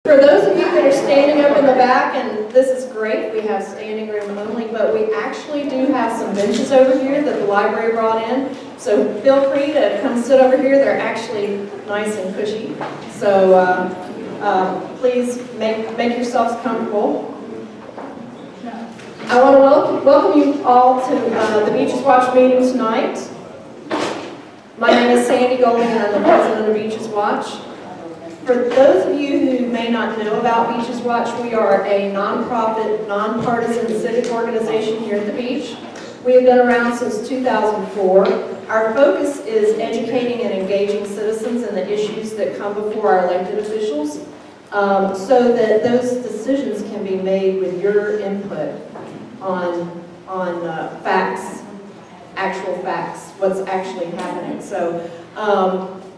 For those of you that are standing up in the back, and this is great, we have standing room only, but we actually do have some benches over here that the library brought in. So feel free to come sit over here. They're actually nice and cushy. So please make yourselves comfortable. I want to welcome you all to the Beaches Watch meeting tonight. My name is Sandy Golding, and I'm the president of Beaches Watch. For those of you who may not know about Beaches Watch, we are a nonprofit, nonpartisan civic organization here at the beach. We have been around since 2004. Our focus is educating and engaging citizens in the issues that come before our elected officials, so that those decisions can be made with your input on facts, actual facts, what's actually happening. So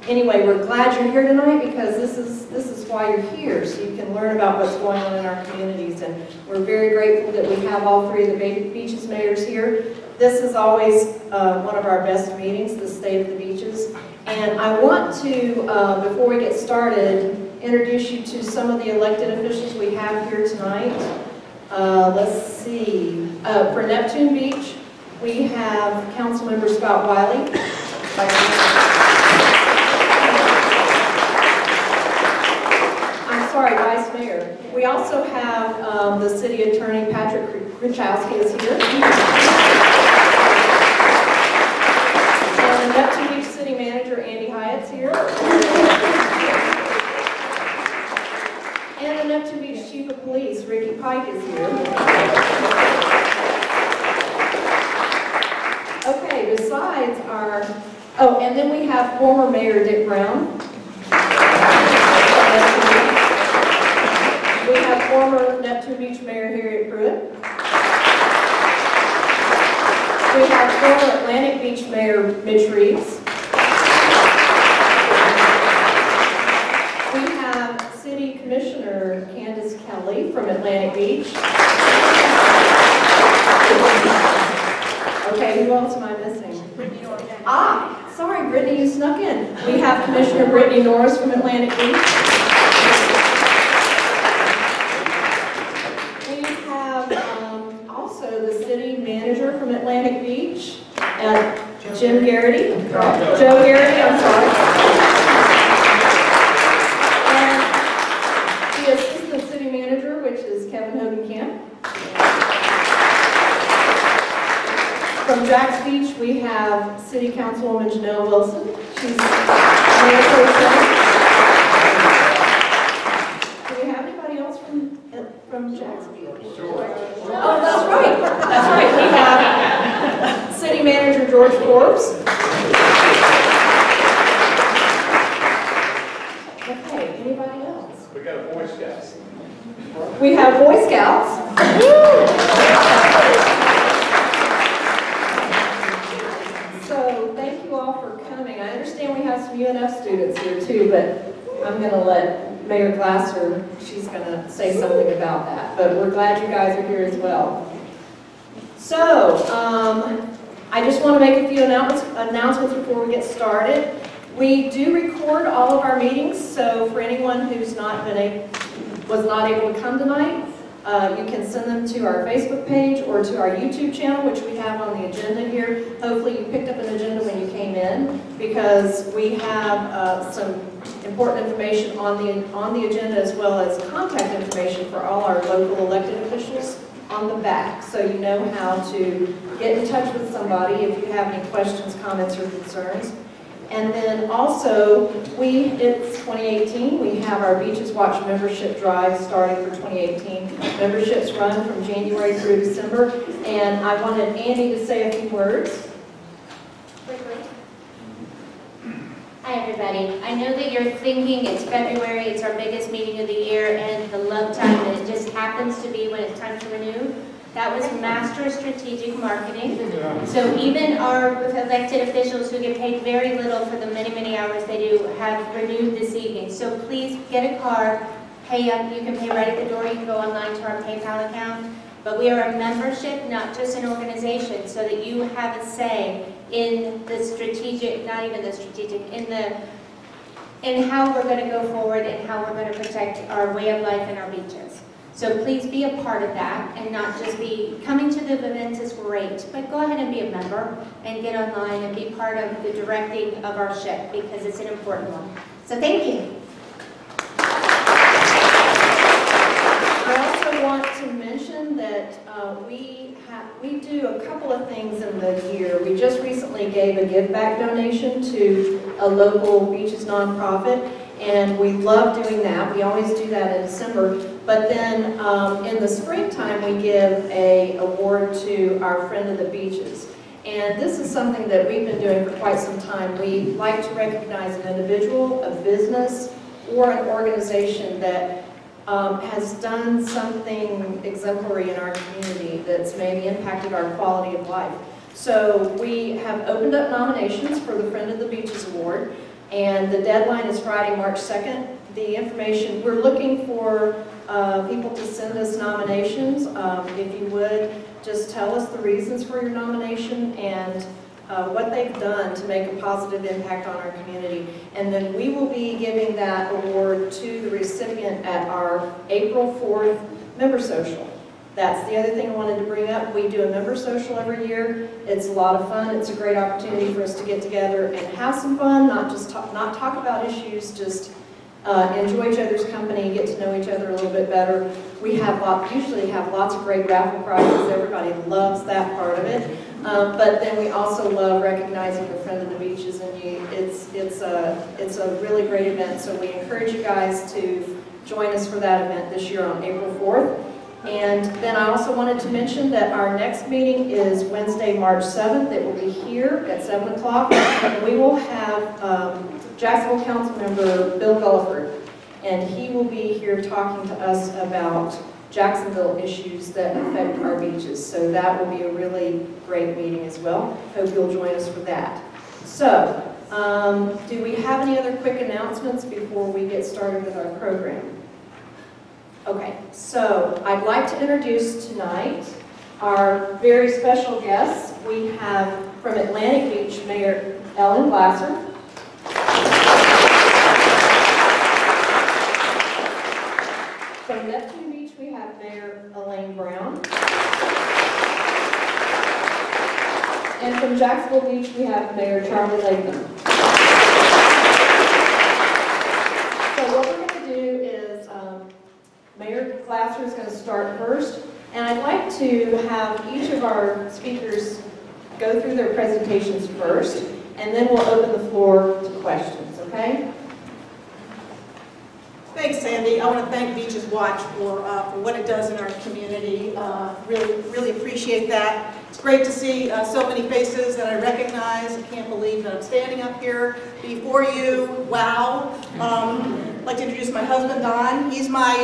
anyway, we're glad you're here tonight because this is why you're here, so you can learn about what's going on in our communities. And we're very grateful that we have all three of the Beaches mayors here. This is always one of our best meetings, the State of the Beaches. And I want to, before we get started, introduce you to some of the elected officials we have here tonight. Let's see. For Neptune Beach, we have Councilmember Scott Wiley. I'm sorry, Vice Mayor. We also have the City Attorney, Patrick Krichowski is here. And the Neptune Beach City Manager, Andy Hyatt's here. And the Neptune Beach Chief of Police, Ricky Pike, is here. Okay, besides our, oh, and then we have former Mayor Dick Brown. We have former Neptune Beach Mayor Harriet Pruitt. We have former Atlantic Beach Mayor Mitch Reeves. We have City Commissioner Candace Kelly from Atlantic Beach. Okay, who else am I missing? Brittany Norris. Ah, sorry, Brittany, you snuck in. We have Commissioner Brittany Norris from Atlantic Beach. We have also the City Manager from Atlantic Beach, Jim Garrity. Joe Garrity, I'm sorry. And the Assistant City Manager, which is Kevin Hogan-Camp. From Jacks Beach, we have City Councilwoman Janelle Wilson. She's Mayor Pro Tem. Do we have anybody else from Jacks Beach? Sure. Oh, that's right. That's right. We have City Manager George Forbes. Okay, anybody else? We got Boy Scouts. We have Boy Scouts. So thank you all for coming. I understand we have some UNF students here too, but I'm going to let Mayor Glasser, she's going to say something about that. But we're glad you guys are here as well. So I just want to make a few announcements before we get started. We do record all of our meetings, so for anyone who's was not able to come tonight, you can send them to our Facebook page or to our YouTube channel, which we have on the agenda here. Hopefully you picked up an agenda when you came in, because we have some important information on the agenda, as well as contact information for all our local elected officials on the back, so you know how to get in touch with somebody if you have any questions, comments, or concerns. And then also, it's 2018, we have our Beaches Watch membership drive starting for 2018. Memberships run from January through December, and I wanted Andy to say a few words. Hi everybody. I know that you're thinking it's February, it's our biggest meeting of the year, and the love time, and it just happens to be when it's time to renew. That was Master Strategic Marketing. So even our elected officials who get paid very little for the many, many hours they do have renewed this evening. So please get a card, pay up. You can pay right at the door. You can go online to our PayPal account. But we are a membership, not just an organization, so that you have a say in the strategic, not even the strategic, in the in how we're going to go forward and how we're going to protect our way of life and our beaches. So please be a part of that and not just be coming to the events is great, but go ahead and be a member and get online and be part of the directing of our ship because it's an important one. So thank you. I also want to mention that we do a couple of things in the year. We just recently gave a give back donation to a local beaches nonprofit, and we love doing that. We always do that in December. But then in the springtime, we give an award to our Friend of the Beaches. And this is something that we've been doing for quite some time. We like to recognize an individual, a business, or an organization that has done something exemplary in our community that's maybe impacted our quality of life. So we have opened up nominations for the Friend of the Beaches Award, and the deadline is Friday, March 2nd. The information, we're looking for people to send us nominations. If you would, just tell us the reasons for your nomination and what they've done to make a positive impact on our community. And then we will be giving that award to the recipient at our April 4th member social. That's the other thing I wanted to bring up. We do a member social every year. It's a lot of fun. It's a great opportunity for us to get together and have some fun, not talk about issues, just enjoy each other's company, get to know each other a little bit better. We usually have lots of great raffle prizes. Everybody loves that part of it. But then we also love recognizing the Friend of the Beaches, and it's a really great event. So we encourage you guys to join us for that event this year on April 4th. And then I also wanted to mention that our next meeting is Wednesday, March 7th. It will be here at 7 o'clock. And we will have Jacksonville Council Member Bill Gulliford, and he will be here talking to us about Jacksonville issues that affect our beaches. So that will be a really great meeting as well. Hope you'll join us for that. So, do we have any other quick announcements before we get started with our program? Okay, so I'd like to introduce tonight our very special guests. We have from Atlantic Beach, Mayor Ellen Glasser. From Neptune Beach, we have Mayor Elaine Brown. And from Jacksonville Beach, we have Mayor Charlie Latham. So what we're going to do is, Mayor Glasser is going to start first, and I'd like to have each of our speakers go through their presentations first, and then we'll open the floor to questions, okay? Thanks, Sandy. I want to thank Beaches Watch for what it does in our community. Really appreciate that. It's great to see so many faces that I recognize. I can't believe that I'm standing up here before you. Wow. I'd like to introduce my husband, Don. He's my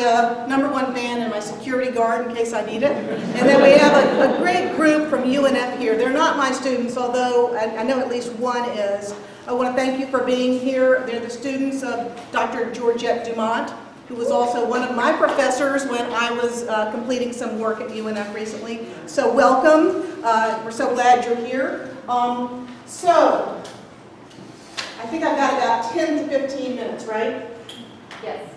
#1 fan and my security guard in case I need it. And then we have a great group from UNF here. They're not my students, although I know at least one is. I want to thank you for being here. They're the students of Dr. Georgette Dumont, who was also one of my professors when I was completing some work at UNF recently. So welcome. We're so glad you're here. So, I think I've got about 10 to 15 minutes, right? Yes.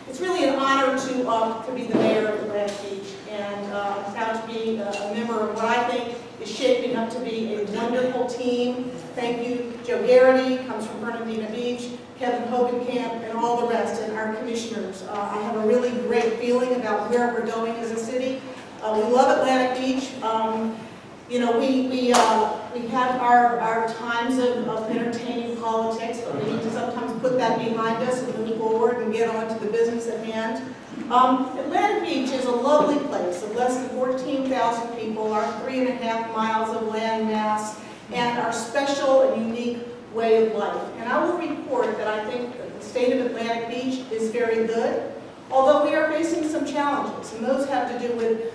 It's really an honor to be the mayor of Atlantic Beach and now to be a member of what I think is shaping up to be a wonderful team. Thank you, Joe Garrity, comes from Bernardino Beach, Kevin Hogenkamp, and all the rest, and our commissioners. I have a really great feeling about where we're going as a city. We love Atlantic Beach. You know, we have our times of entertaining politics, but we need to sometimes put that behind us and move forward and get on to the business at hand. Atlantic Beach is a lovely place of less than 14,000 people, our 3.5 miles of land mass, and our special and unique way of life. And I will report that I think that the state of Atlantic Beach is very good, although we are facing some challenges, and those have to do with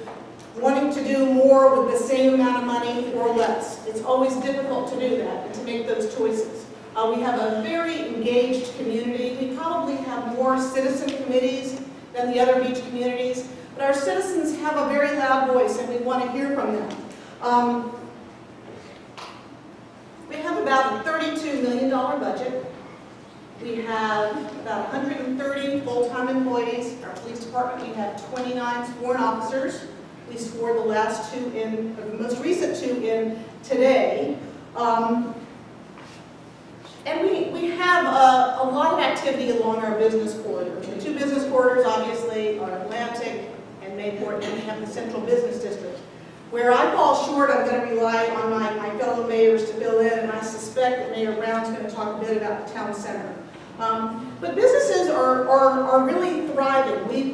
wanting to do more with the same amount of money or less. It's always difficult to do that and to make those choices. We have a very engaged community. We probably have more citizen committees than the other beach communities, but our citizens have a very loud voice and we want to hear from them. We have about a $32 million budget. We have about 130 full-time employees. Our police department, we have 29 sworn officers. We swore the last two in, or the most recent two in today. And we have a lot of activity along our business corridors. The two business corridors, obviously, are Atlantic and Mayport, and we have the Central Business District. Where I fall short, I'm going to rely on my fellow mayors to fill in, and I suspect that Mayor Brown's going to talk a bit about the town center. But businesses are really thriving. We've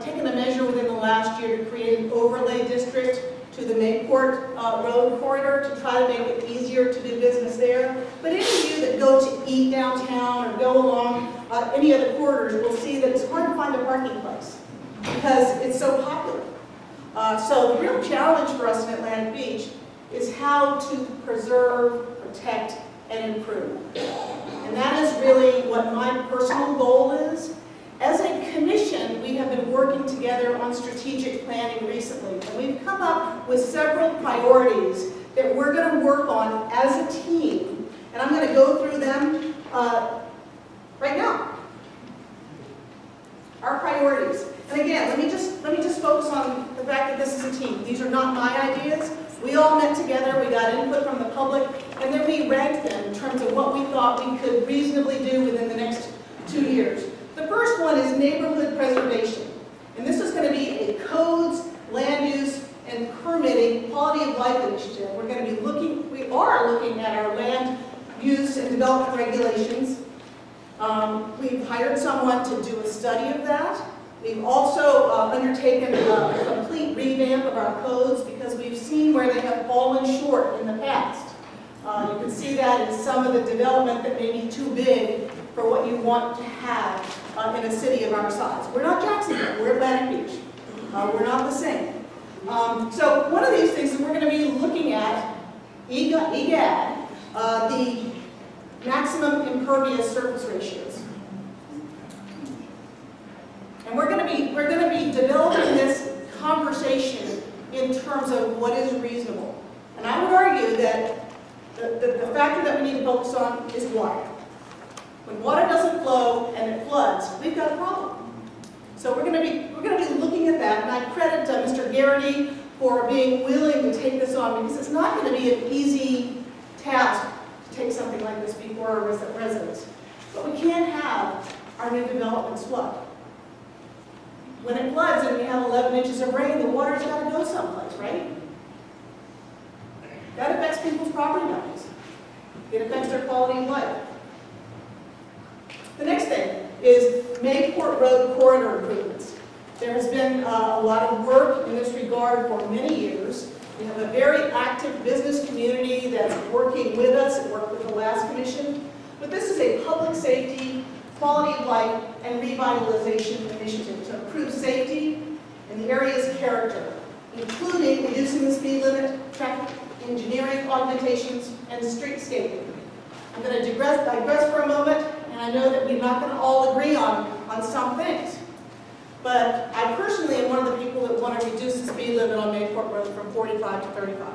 taken a measure within the last year to create an overlay district to the Mayport Road corridor to try to make it easier to do business there. But any of you that go to eat downtown or go along any other corridors will see that it's hard to find a parking place because it's so popular. So the real challenge for us in Atlantic Beach is how to preserve, protect, and improve. And that is really what my personal goal is. As a commission, we have been working together on strategic planning recently, and we've come up with several priorities that we're going to work on as a team. And I'm going to go through them right now. Our priorities. And again, let me just focus on the fact that this is a team. These are not my ideas. We all met together, we got input from the public, and then we ranked them in terms of what we thought we could reasonably do within the next 2 years. The first one is neighborhood preservation. And this is going to be a codes, land use, and permitting quality of life initiative. We are looking at our land use and development regulations. We've hired someone to do a study of that. We've also undertaken a complete revamp of our codes because we've seen where they have fallen short in the past. You can see that in some of the development that may be too big for what you want to have in a city of our size. We're not Jacksonville, we're Atlantic Beach. We're not the same. So one of these things that we're going to be looking at, EGAD, the maximum impervious surface ratios. And we're going to be developing this conversation in terms of what is reasonable. And I would argue that the factor that we need to focus on is water. When water doesn't flow and it floods, we've got a problem. So we're going to be looking at that, and I credit Mr. Garrity for being willing to take this on because it's not going to be an easy task to take something like this before our residents. But we can't have our new developments flood. When it floods and we have 11 inches of rain, the water's got to go someplace, right? That affects people's property values. It affects their quality of life. The next thing is Mayport Road corridor improvements. There has been a lot of work in this regard for many years. We have a very active business community that's working with us and worked with the last commission. But this is a public safety, quality of life, and revitalization initiative to improve safety and the area's character, including reducing the speed limit, traffic engineering augmentations, and streetscaping. I'm going to digress for a moment, and I know that we're not going to all agree on some things. But I personally am one of the people that want to reduce the speed limit on Mayport Road from 45 to 35.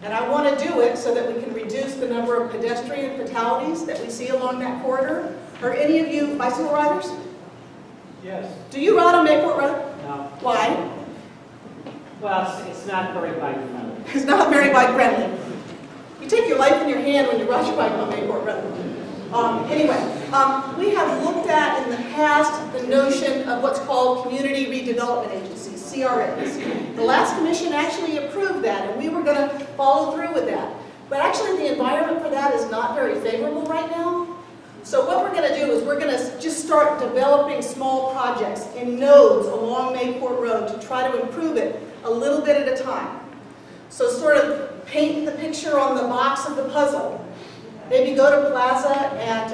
And I want to do it so that we can reduce the number of pedestrian fatalities that we see along that corridor. Are any of you bicycle riders? Yes. Do you ride on Mayport Road? No. Why? Well, it's not very bike friendly. It's not very bike friendly. You take your life in your hand when you ride your bike on Mayport Road. We have looked at in the past the notion of what's called community redevelopment agencies, CRAs. The last commission actually approved that, and we were going to follow through with that. But actually the environment for that is not very favorable right now. So what we're going to do is we're going to just start developing small projects in nodes along Mayport Road to try to improve it a little bit at a time. So sort of paint the picture on the box of the puzzle. Maybe go to Plaza and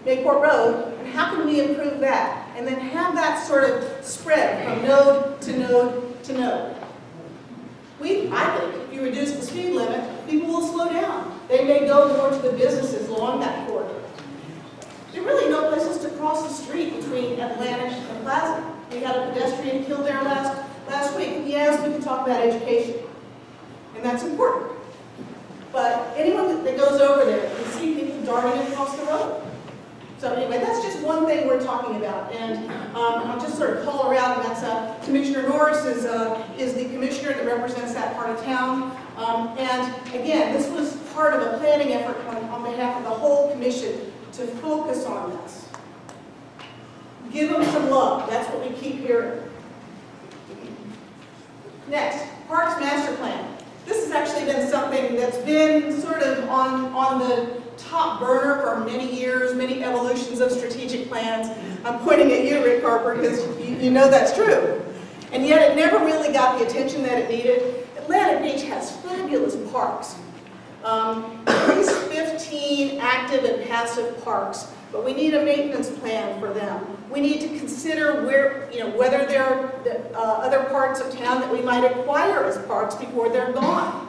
Mayport Road, and how can we improve that? And then have that sort of spread from node to node to node. I think if you reduce the speed limit, people will slow down. They may go more to the businesses along that corridor. There are really no places to cross the street between Atlantic and Plaza. We had a pedestrian killed there last week. Yes, we can talk about education, and that's important. But anyone that goes over there can see people darting across the road. So anyway, that's just one thing we're talking about, and I'll just sort of call around, and that's Commissioner Norris is the commissioner that represents that part of town. And again, this was part of a planning effort on behalf of the whole commission to focus on this. Give them some love, that's what we keep hearing. Next, Parks Master Plan. This has actually been something that's been sort of on the top burner for many years, many evolutions of strategic plans. I'm pointing at you, Rick Harper, because you know that's true. And yet it never really got the attention that it needed. Atlantic Beach has fabulous parks. At least 15 active and passive parks, but we need a maintenance plan for them. We need to consider whether there are other parts of town that we might acquire as parks before they're gone.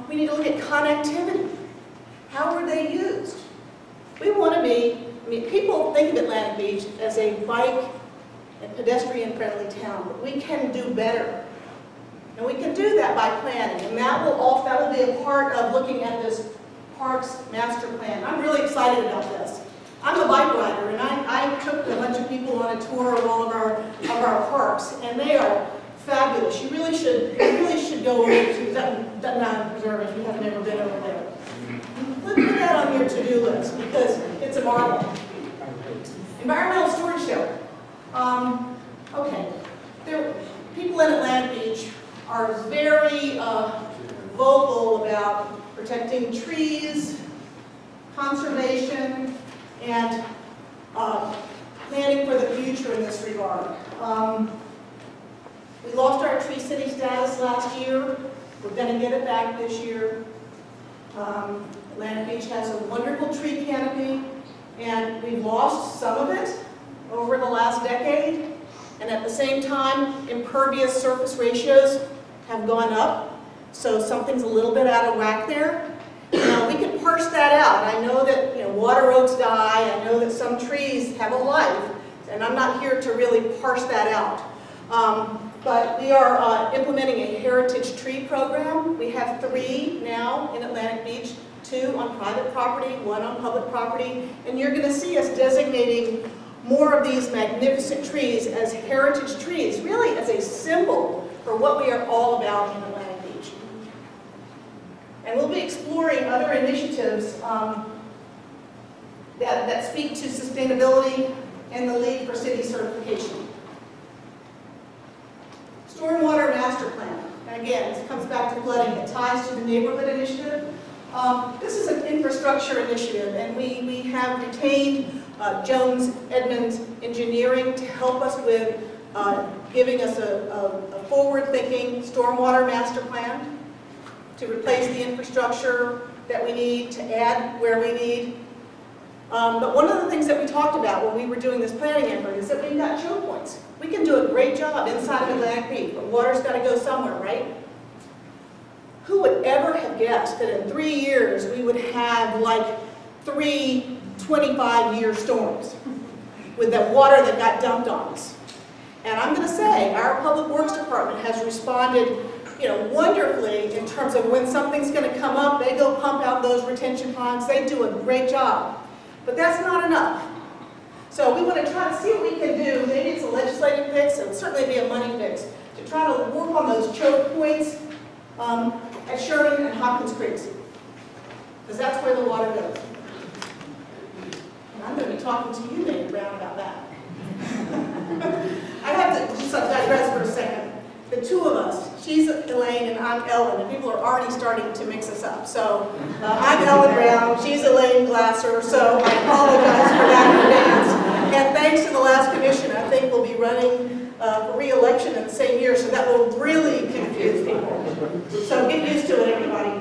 We need to look at connectivity. How are they used? We want to be, people think of Atlantic Beach as a bike and pedestrian-friendly town, but we can do better. And we can do that by planning, and that will be a part of looking at this Parks Master Plan. I'm really excited about this. I'm a bike rider, and I took a bunch of people on a tour of all of our parks, and they are fabulous. You really should go over to Dutton Island Preserve if you haven't ever been over there. Put that on your to-do list because it's a marvel. Environmental storage shelter. Okay, people in Atlantic Beach are very vocal about protecting trees, conservation, and planning for the future in this regard. We lost our Tree City status last year. We're going to get it back this year. Atlantic Beach has a wonderful tree canopy, and we've lost some of it over the last decade. And at the same time, impervious surface ratios have gone up, so something's a little bit out of whack there. Now, we can parse that out. I know that water oaks die. I know that some trees have a life, and I'm not here to really parse that out. But we are implementing a heritage tree program. We have 3 now in Atlantic Beach, 2 on private property, 1 on public property, and you're going to see us designating more of these magnificent trees as heritage trees, really as a symbol for what we are all about in Atlantic Beach. And we'll be exploring other initiatives that speak to sustainability and the League for City certification. Stormwater Master Plan. And again, this comes back to flooding. It ties to the neighborhood initiative. This is an infrastructure initiative, and we have retained Jones Edmonds Engineering to help us with giving us a forward-thinking stormwater master plan to replace the infrastructure that we need, to add where we need. But one of the things that we talked about when we were doing this planning effort is that we've got choke points. We can do a great job inside of Atlantic Beach, but water's got to go somewhere, right? Who would ever have guessed that in 3 years we would have like 3 25-year storms with the water that got dumped on us? And I'm going to say our Public Works Department has responded wonderfully in terms of when something's going to come up, they go pump out those retention ponds. They do a great job. But that's not enough. So we want to try to see what we can do. Maybe it's a legislative fix, it would certainly be a money fix, to try to work on those choke points at Sherman and Hopkins Creeks. Because that's where the water goes. And I'm going to be talking to you, Mayor Brown, about that. I have to just digress for a second. The 2 of us, she's Elaine and I'm Ellen, and people are already starting to mix us up. So I'm Ellen Brown, she's Elaine Glasser, so I apologize for that in advance. And thanks to the last commission, I think we'll be running for re-election in the same year, so that will really confuse people. So get used to it, everybody.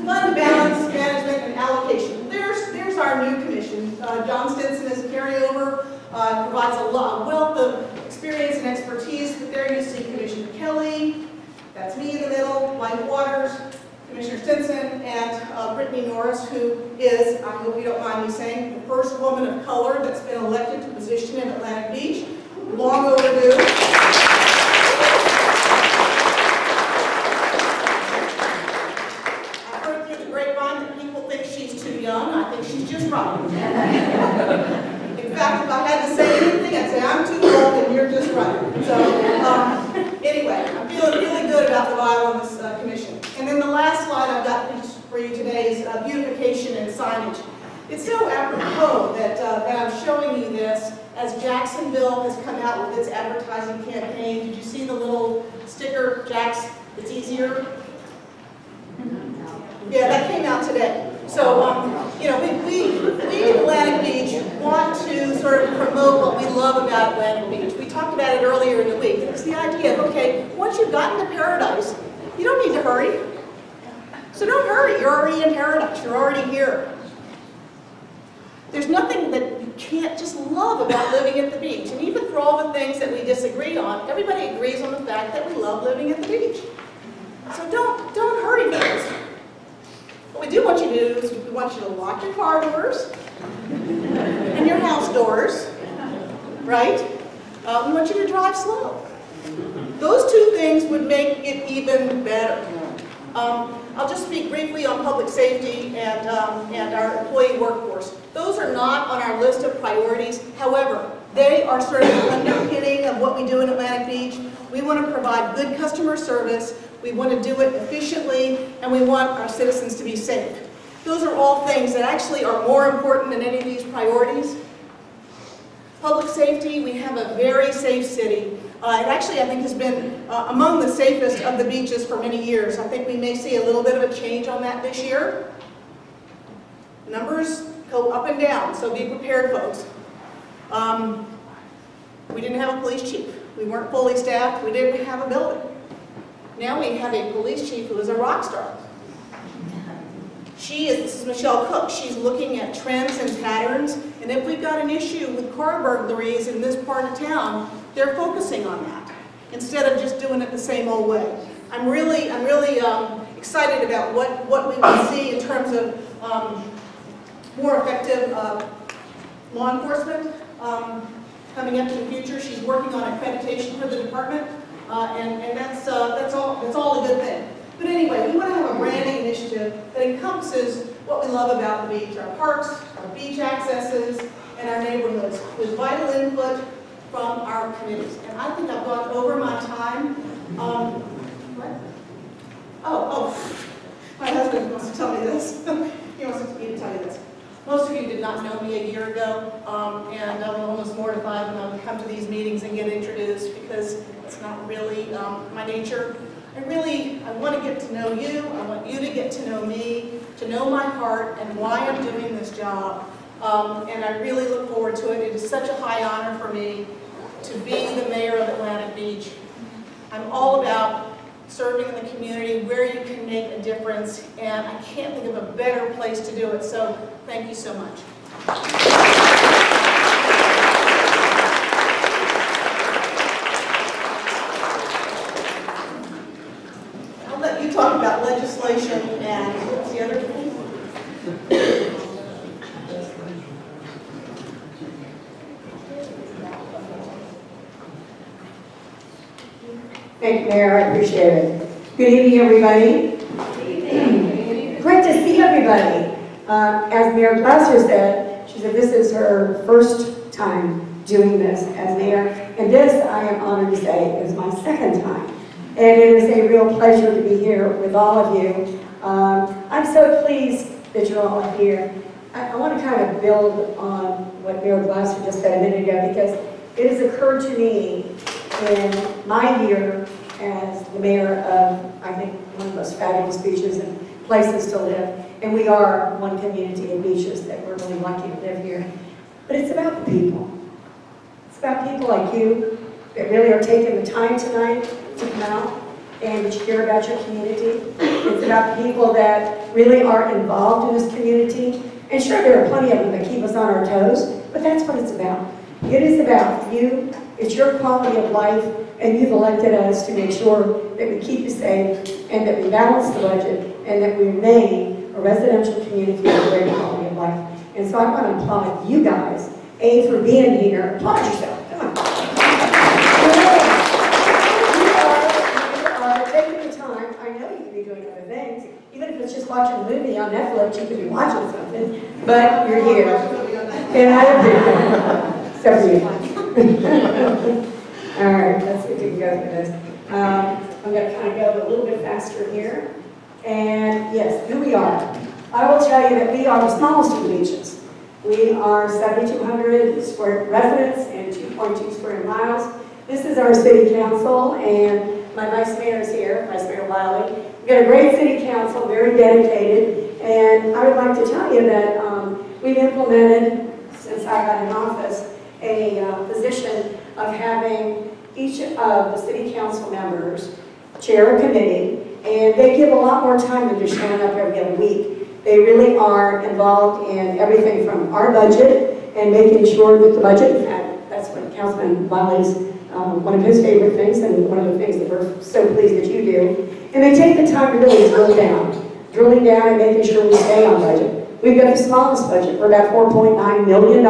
Fund balance, management, and allocation. There's our new commission. John Stinson is a carryover, provides a wealth of experience and expertise, but there you see Commissioner Kelly, that's me in the middle, Mike Waters, Commissioner Stinson, and Brittany Norris, who is, I hope you don't mind me saying, the first woman of color that's been elected to position in Atlantic Beach. Long overdue. I've heard through the grapevine that people think she's too young. I think she's just for you today is beautification and signage. It's so apropos that I'm showing you this as Jacksonville has come out with its advertising campaign. Did you see the little sticker, Jax, it's easier? Yeah, that came out today. So, you know, we in Atlantic Beach want to sort of promote what we love about Atlantic Beach. We talked about it earlier in the week. It's the idea of, okay, once you've gotten to paradise, you don't need to hurry. So don't hurry, you're already in paradise, you're already here. There's nothing that you can't just love about living at the beach. And even for all the things that we disagree on, everybody agrees on the fact that we love living at the beach. So don't hurry, folks. What we do want you to do is we want you to lock your car doors and your house doors, right? We want you to drive slow. Those two things would make it even better. I'll just speak briefly on public safety and our employee workforce. Those are not on our list of priorities. However, they are sort of the underpinning of what we do in Atlantic Beach. We want to provide good customer service. We want to do it efficiently, and we want our citizens to be safe. Those are all things that actually are more important than any of these priorities. Public safety, we have a very safe city. It actually, I think, has been among the safest of the beaches for many years. I think we may see a little bit of a change on that this year. Numbers go up and down, so be prepared, folks. We didn't have a police chief. We weren't fully staffed. We didn't have a building. Now we have a police chief who is a rock star. This is Michelle Cook. She's looking at trends and patterns, and if we've got an issue with car burglaries in this part of town, they're focusing on that instead of just doing it the same old way. I'm really excited about what we will see in terms of more effective law enforcement coming up in the future. She's working on accreditation for the department, and that's all a good thing. But anyway, we want to have a branding initiative that encompasses what we love about the beach, our parks, our beach accesses, and our neighborhoods, with vital input from our committees. And I think I've gone over my time. What? Oh, my husband wants to tell me this. He wants me to tell you this. Most of you did not know me a year ago, and I'm almost mortified when I would come to these meetings and get introduced, because it's not really my nature. I want to get to know you. I want you to get to know me, to know my heart and why I'm doing this job. And I really look forward to it. It is such a high honor for me to be the mayor of Atlantic Beach. I'm all about serving in the community where you can make a difference, and I can't think of a better place to do it. So thank you so much. I'll let you talk about legislation and what's the other thing? Thank you, Mayor. I appreciate it. Good evening, everybody. Good evening. Great to see everybody. As Mayor Glasser said, she said this is her first time doing this as mayor, and this, I am honored to say, is my second time. And it is a real pleasure to be here with all of you. I'm so pleased that you're all here. I want to kind of build on what Mayor Glasser just said a minute ago, because it has occurred to me in my year as the mayor of, I think, one of the most fabulous beaches and places to live. And we are one community of beaches that we're really lucky to live here. But it's about the people. It's about people like you that really are taking the time tonight to come out and to care about your community. It's about people that really are involved in this community. And sure, there are plenty of them that keep us on our toes, but that's what it's about. It is about you. It's your quality of life, and you've elected us to make sure that we keep you safe and that we balance the budget and that we remain a residential community with a great quality of life. And so I want to applaud you guys, A, for being here. Applaud yourself. Come on. You are taking the time. I know you could be doing other things. Even if it's just watching a movie on Netflix, you could be watching something, but you're here. And I appreciate it. Except for you. All right, let's see if we can go through this. I'm going to kind of go a little bit faster here. And yes, here we are. I will tell you that we are the smallest of the beaches. We are 7,200 square residents and 2.2 square miles. This is our city council, and my vice mayor is here, Vice Mayor Wiley. We've got a great city council, very dedicated, and I would like to tell you that we've implemented, since I got in office, a position of having each of the city council members chair a committee, and they give a lot more time than just showing up every other week. They really are involved in everything from our budget and making sure that the budget, in fact, that's what Councilman Wiley's one of his favorite things, and one of the things that we're so pleased that you do. And they take the time to really drilling down and making sure we stay on budget. We've got the smallest budget. We're about $4.9 million,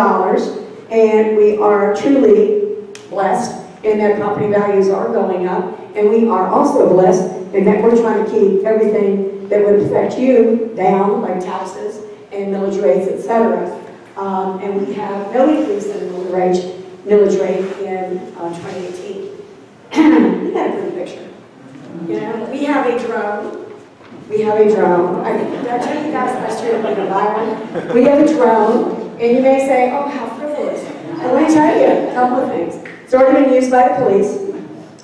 and we are truly blessed in that property values are going up, and we are also blessed in that we're trying to keep everything that would affect you down, like taxes and millage rates, etc. And we have no increase in the millage rate in 2018. You got a pretty picture. You know, we have a drone. We have a drone. Did I tell you guys last year about the viral? We have a drone, and you may say, oh, how frivolous. And let me tell you a couple of things. It's already been used by the police.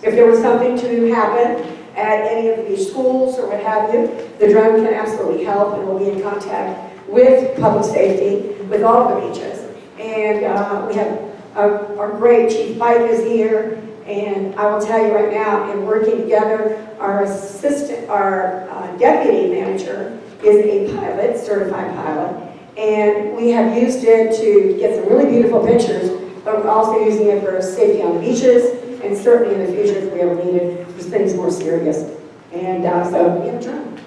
If there was something to happen at any of the beach schools or what have you, the drone can absolutely help, and we'll be in contact with public safety, with all of the beaches. And we have our great Chief Pike is here, and I will tell you right now, in working together, our deputy manager is a pilot, certified pilot, and we have used it to get some really beautiful pictures, but we're also using it for safety on the beaches, and certainly in the future, if we ever need it, for things more serious. And so, we have a drone.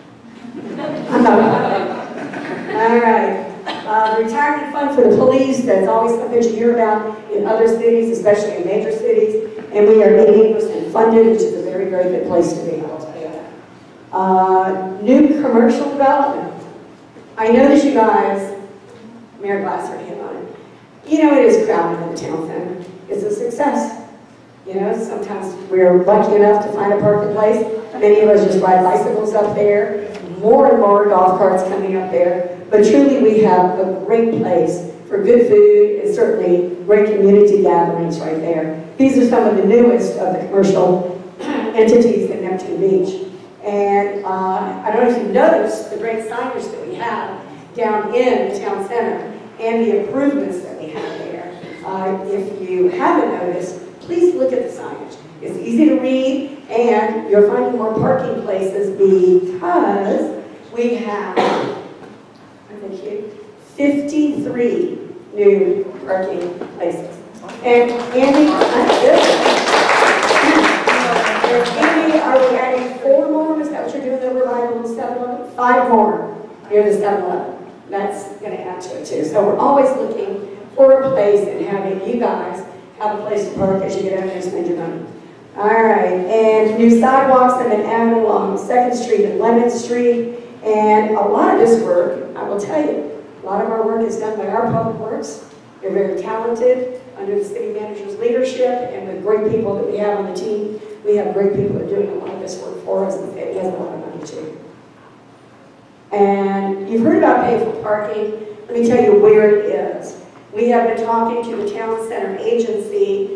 I'm not. All right. The retirement fund for the police, that's always something you hear about in other cities, especially in major cities, and we are 88% funded, which is a very, very good place to be, I'll tell you that. New commercial development. I know that you guys, Mayor Glasser hit on it. You know, it is crowded in the town center. It's a success. You know, sometimes we're lucky enough to find a parking place. Many of us just ride bicycles up there. More and more golf carts coming up there. But truly, we have a great place for good food and certainly great community gatherings right there. These are some of the newest of the commercial entities in Neptune Beach. And I don't know if you've noticed the great signage that we have down in the town center and the improvements that we have there. If you haven't noticed, please look at the signage. It's easy to read, and you're finding more parking places because we have, thank you, 53 new parking places. And Andy, Andy, are we adding 4 more? Is that what you're doing over by the 7-Eleven? 5 more near the 7-Eleven. That's going to add to it too. So we're always looking for a place and having you guys have a place to park as you get out there and spend your money. All right, and new sidewalks have been added along 2nd Street and 11th Street. And a lot of this work, I will tell you, a lot of our work is done by our public works. They're very talented under the city manager's leadership and the great people that we have on the team. We have great people that are doing a lot of this work for us, and it has a lot of money too. And you've heard about pay for parking. Let me tell you where it is. We have been talking to the Town Center Agency.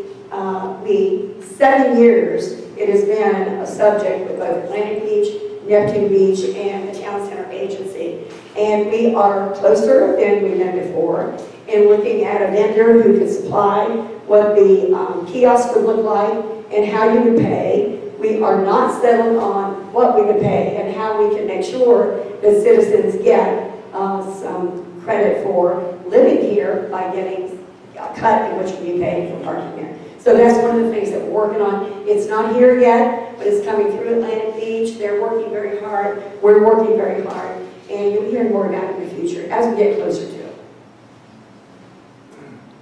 7 years it has been a subject with both Atlantic Beach, Neptune Beach, and the Town Center Agency. And we are closer than we've been before in looking at a vendor who can supply what the kiosk would look like and how you would pay. We are not settled on what we would pay and how we can make sure that citizens get some credit for living here by getting a cut in what you be paid for parking here. So that's one of the things that we're working on. It's not here yet, but it's coming through Atlantic Beach. They're working very hard. We're working very hard. And you'll hear more about it in the future as we get closer to it.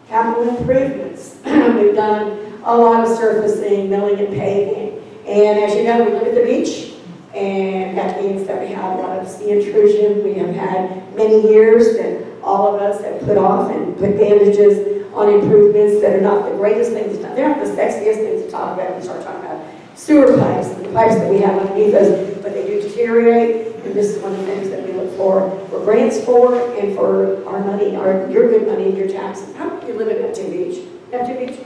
Capital improvements. We've done a lot of surfacing, milling, and paving. And as you know, we live at the beach, and that means that we have a lot of sea intrusion. We have had many years that all of us have put off and put bandages on improvements that are not the greatest things. They're not the sexiest things to talk about when we start talking about sewer pipes and the pipes that we have underneath us. but they do deteriorate, and this is one of the things that we look for grants for, and for our money, your good money, and your taxes. How do you live in Neptune Beach? Neptune Beach?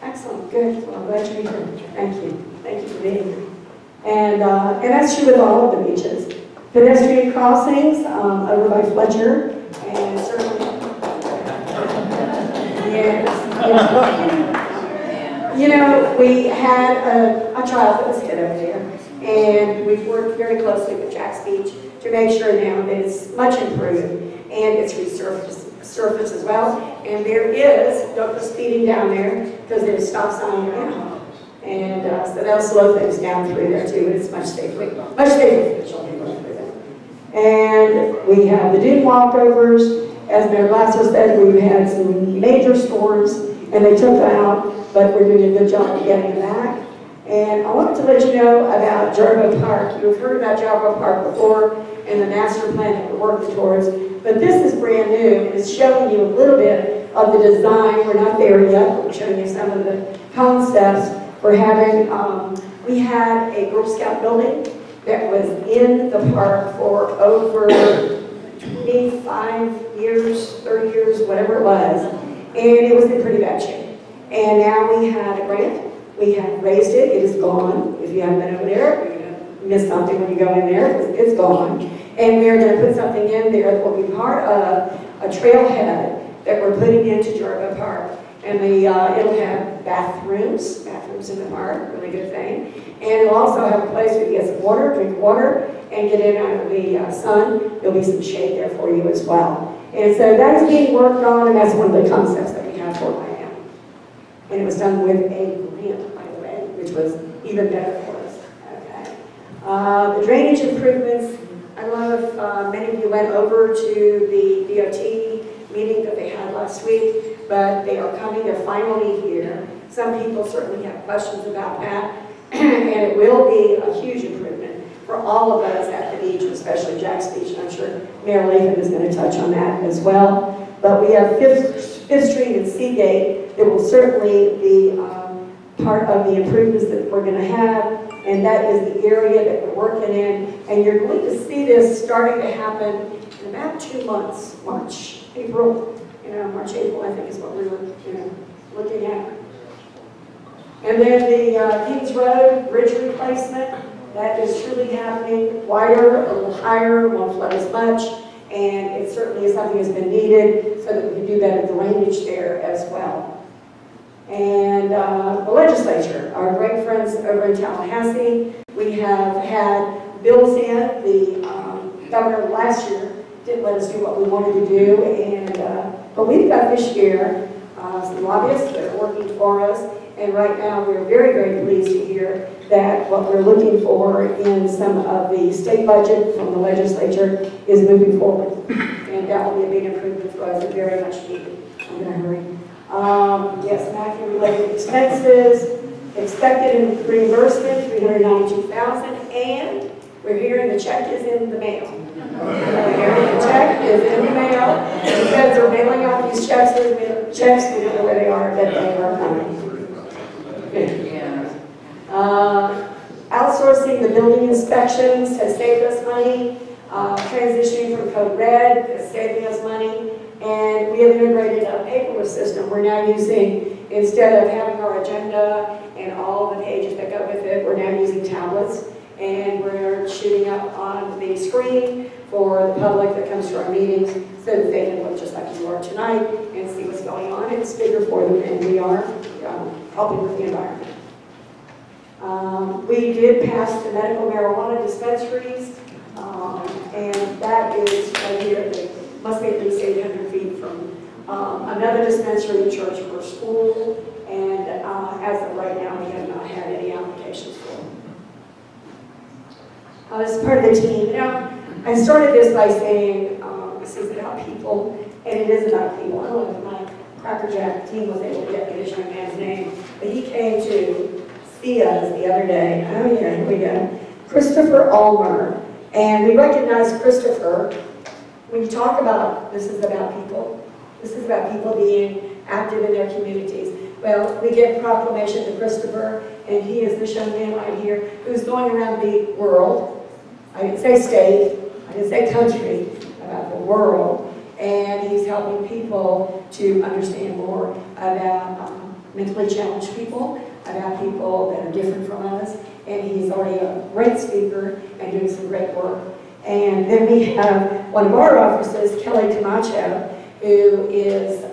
Excellent, good. Well, I'm glad you're here. Thank you. Thank you for being here. And that's true with all of the beaches. Pedestrian crossings over by Fletcher, and certainly, yes. You know, we had a child that was hit over there, and we've worked very closely with Jack's Beach to make sure now that it's much improved and it's resurfaced as well. And there is, don't go speeding down there because there's a stop sign now. And so that'll slow things down through there too, and it's much safer for the children going through there. And we have the dune walkovers. As Mayor Glasser said, we've had some major storms, and they took them out, but we're doing a good job of getting them back. And I wanted to let you know about Jarbo Park. You've heard about Jarbo Park before and the master plan that we're working towards, but this is brand new, and it's showing you a little bit of the design. We're not there yet, but we're showing you some of the concepts. We're having, we had a Girl Scout building that was in the park for over 25 years, 30 years, whatever it was, and it was in pretty bad shape. And now we had a grant. We have raised it. It is gone. If you haven't been over there, you're going to miss something when you go in there. It's gone. And we're going to put something in there that will be part of a trailhead that we're putting into Jarbo Park. And it'll have bathrooms in the park, really good thing. And it'll also have a place where you get some water, drink water, and get in out of the sun. There'll be some shade there for you as well. And so that is being worked on, and that's one of the concepts that we have for it right now. And it was done with a grant, by the way, which was even better for us. Okay. The drainage improvements, I don't know if many of you went over to the DOT meeting that they had last week, but they are coming, they're finally here. Some people certainly have questions about that, and it will be a huge improvement for all of us at the beach, especially Jack's Beach, and I'm sure Mayor Latham is going to touch on that as well. But we have 5th Street and Seagate that will certainly be part of the improvements that we're going to have, and that is the area that we're working in. And you're going to see this starting to happen in about 2 months, March, April, March, April, I think is what we were, looking at. And then the Kings Road bridge replacement, that is truly happening, wider, a little higher, won't flood as much, and it certainly is something that's been needed so that we can do better drainage there as well. And the legislature, our great friends over in Tallahassee, we have had bills in. The governor last year didn't let us do what we wanted to do, and but we've got this year some lobbyists that are working for us, and right now we're very, very pleased to hear that what we're looking for in some of the state budget from the legislature is moving forward, and that will be a big improvement for us and very much needed. I'm going to hurry. Yes, Matthew-related expenses, expected reimbursement, $392,000, and we're hearing the check is in the mail. We're hearing the check is in the mail. Because they're mailing out these checks, we don't know where they are, but they are coming. Outsourcing the building inspections has saved us money. Transitioning from Code Red is saving us money. And we have integrated a paperless system. We're now using, instead of having our agenda and all the pages that go with it, we're now using tablets. And we're shooting up on the screen for the public that comes to our meetings so that they can look just like you are tonight and see what's going on. And it's bigger for them, and we are helping with the environment. We did pass the medical marijuana dispensaries, and that is right here. They must be at least 800 feet from another dispensary, church, or school, and as of right now, we have not had any applications for them. As part of the team, I started this by saying this is about people, and it is about people. I don't know if my Cracker Jack team was able to get this young man's name, but he came to see us the other day. Oh yeah, here we go. Christopher Ulmer, and we recognize Christopher. When you talk about this is about people. This is about people being active in their communities. Well, we give proclamation to Christopher, and he is this young man right here who's going around the world I didn't say state, I didn't say country, about the world. And he's helping people to understand more about mentally challenged people, about people that are different from us. And he's already a great speaker and doing some great work. And then we have one of our officers, Kelly Camacho, who is,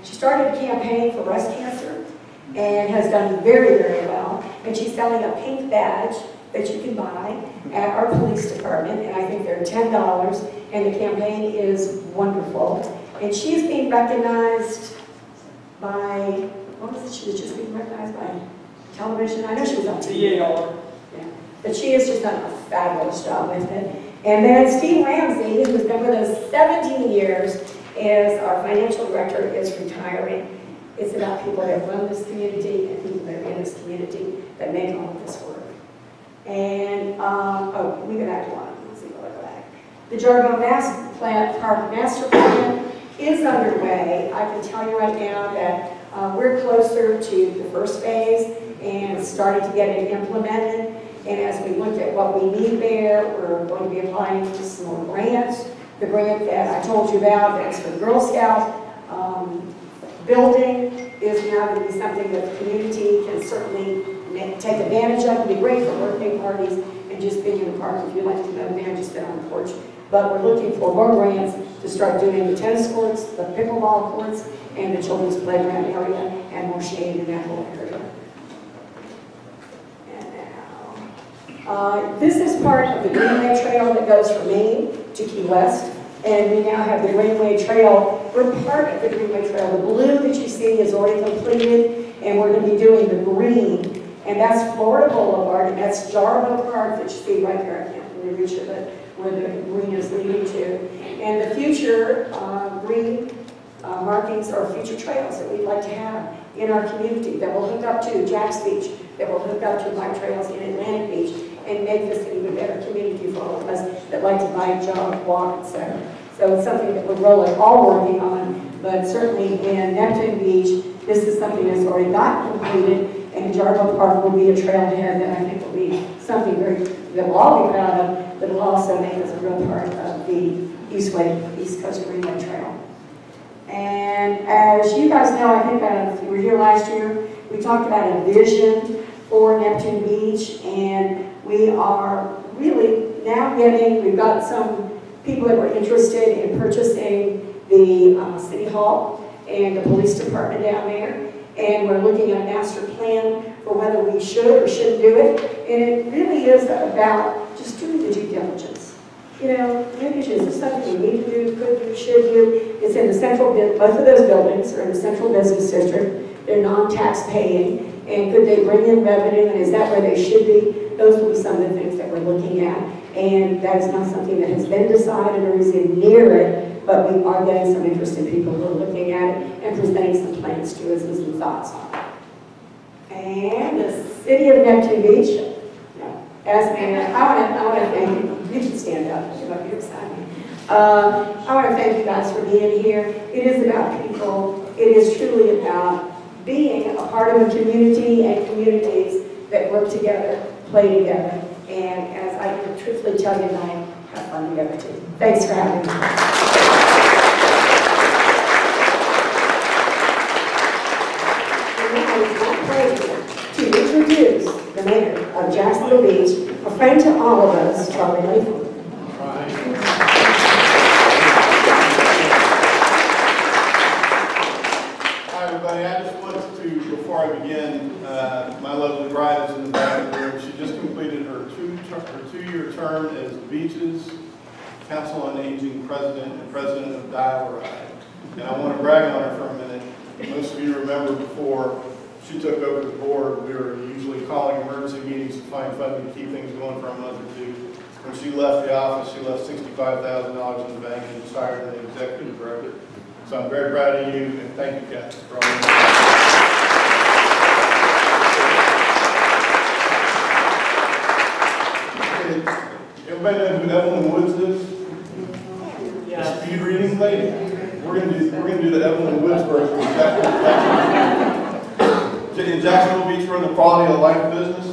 she started a campaign for breast cancer and has done very, very well. And she's selling a pink badge that you can buy at our police department, and I think they're $10, and the campaign is wonderful. And she's being recognized by, what was it, she was just being recognized by television? I know she was on TV. Yeah. But she has just done a fabulous job with it. And then Steve Ramsey, who's been with us 17 years, as our financial director, is retiring. It's about people that run this community and people that are in this community that make all of this work. And, oh, we can act on it. Let's see what I go back. The Jarbo Park Master Plan is underway. I can tell you right now that we're closer to the first phase and starting to get it implemented. And as we look at what we need there, we're going to be applying for some more grants. The grant that I told you about, that's for the Girl Scout building, is now going to be something that the community can certainly take advantage of. It'd be great for birthday parties and just being in the park. If you like to go there, just sit on the porch. But we're looking for more grants to start doing the tennis courts, the pickleball courts, and the children's playground area, and more shade in that whole area. And now, this is part of the Greenway Trail that goes from Maine to Key West. And we now have the Greenway Trail. We're part of the Greenway Trail. The blue that you see is already completed, and we're going to be doing the green. And that's Florida Boulevard, and that's Jarbo Park that you see right there. I can't really reach it, but where the green is leading to. And the future green markings are future trails that we'd like to have in our community that will hook up to Jack's Beach, that will hook up to bike trails in Atlantic Beach, and make this an even better community for all of us that like to bike, jog, walk, etc. So it's something that we're really all working on, but certainly in Neptune Beach, this is something that's already got completed, and Jarbo Park will be a trailhead that I think will be something that we'll all be proud of, but it'll also make us a real part of the East Coast Greenway Trail. And as you guys know, I think if you were here last year, we talked about a vision for Neptune Beach, and we are really now we've got some people that were interested in purchasing the City Hall and the police department down there. And we're looking at a master plan for whether we should or shouldn't do it. And it really is about just doing the due diligence. You know, maybe is there something you need to do, could do, should do. It's in the central, both of those buildings are in the central business district. They're non-tax paying. And could they bring in revenue, and is that where they should be? Those will be some of the things that we're looking at. And that is not something that has been decided or is in near it, but we are getting some interested people who are looking at it and presenting some plans to us and some thoughts on it. And the City of Neptune Beach, as mayor, I want to thank you. You can stand up if you're beside me. I want to thank you guys for being here. It is about people. It is truly about being a part of a community and communities that work together, play together, and as I can truthfully tell you tonight, have fun together too. Thanks for having me. And now it's my pleasure to introduce the mayor of Jacksonville Beach, a friend to all of us, Charlie Layfield. Before I begin, my lovely bride is in the back of the room. She just completed her two-year term as Beaches Council on Aging President and President of Dial-A-Ride. And I want to brag on her for a minute. Most of you remember before she took over the board, we were usually calling emergency meetings to find funding to keep things going for a month or two. When she left the office, she left $65,000 in the bank and was hired an executive director. So I'm very proud of you, and thank you, Kathy, for all your work. Everybody know who Evelyn Woods is? Yeah. Speed reading lady. We're gonna do the Evelyn Woods version of Jacksonville Beach. In Jacksonville Beach, we're in the quality of life business.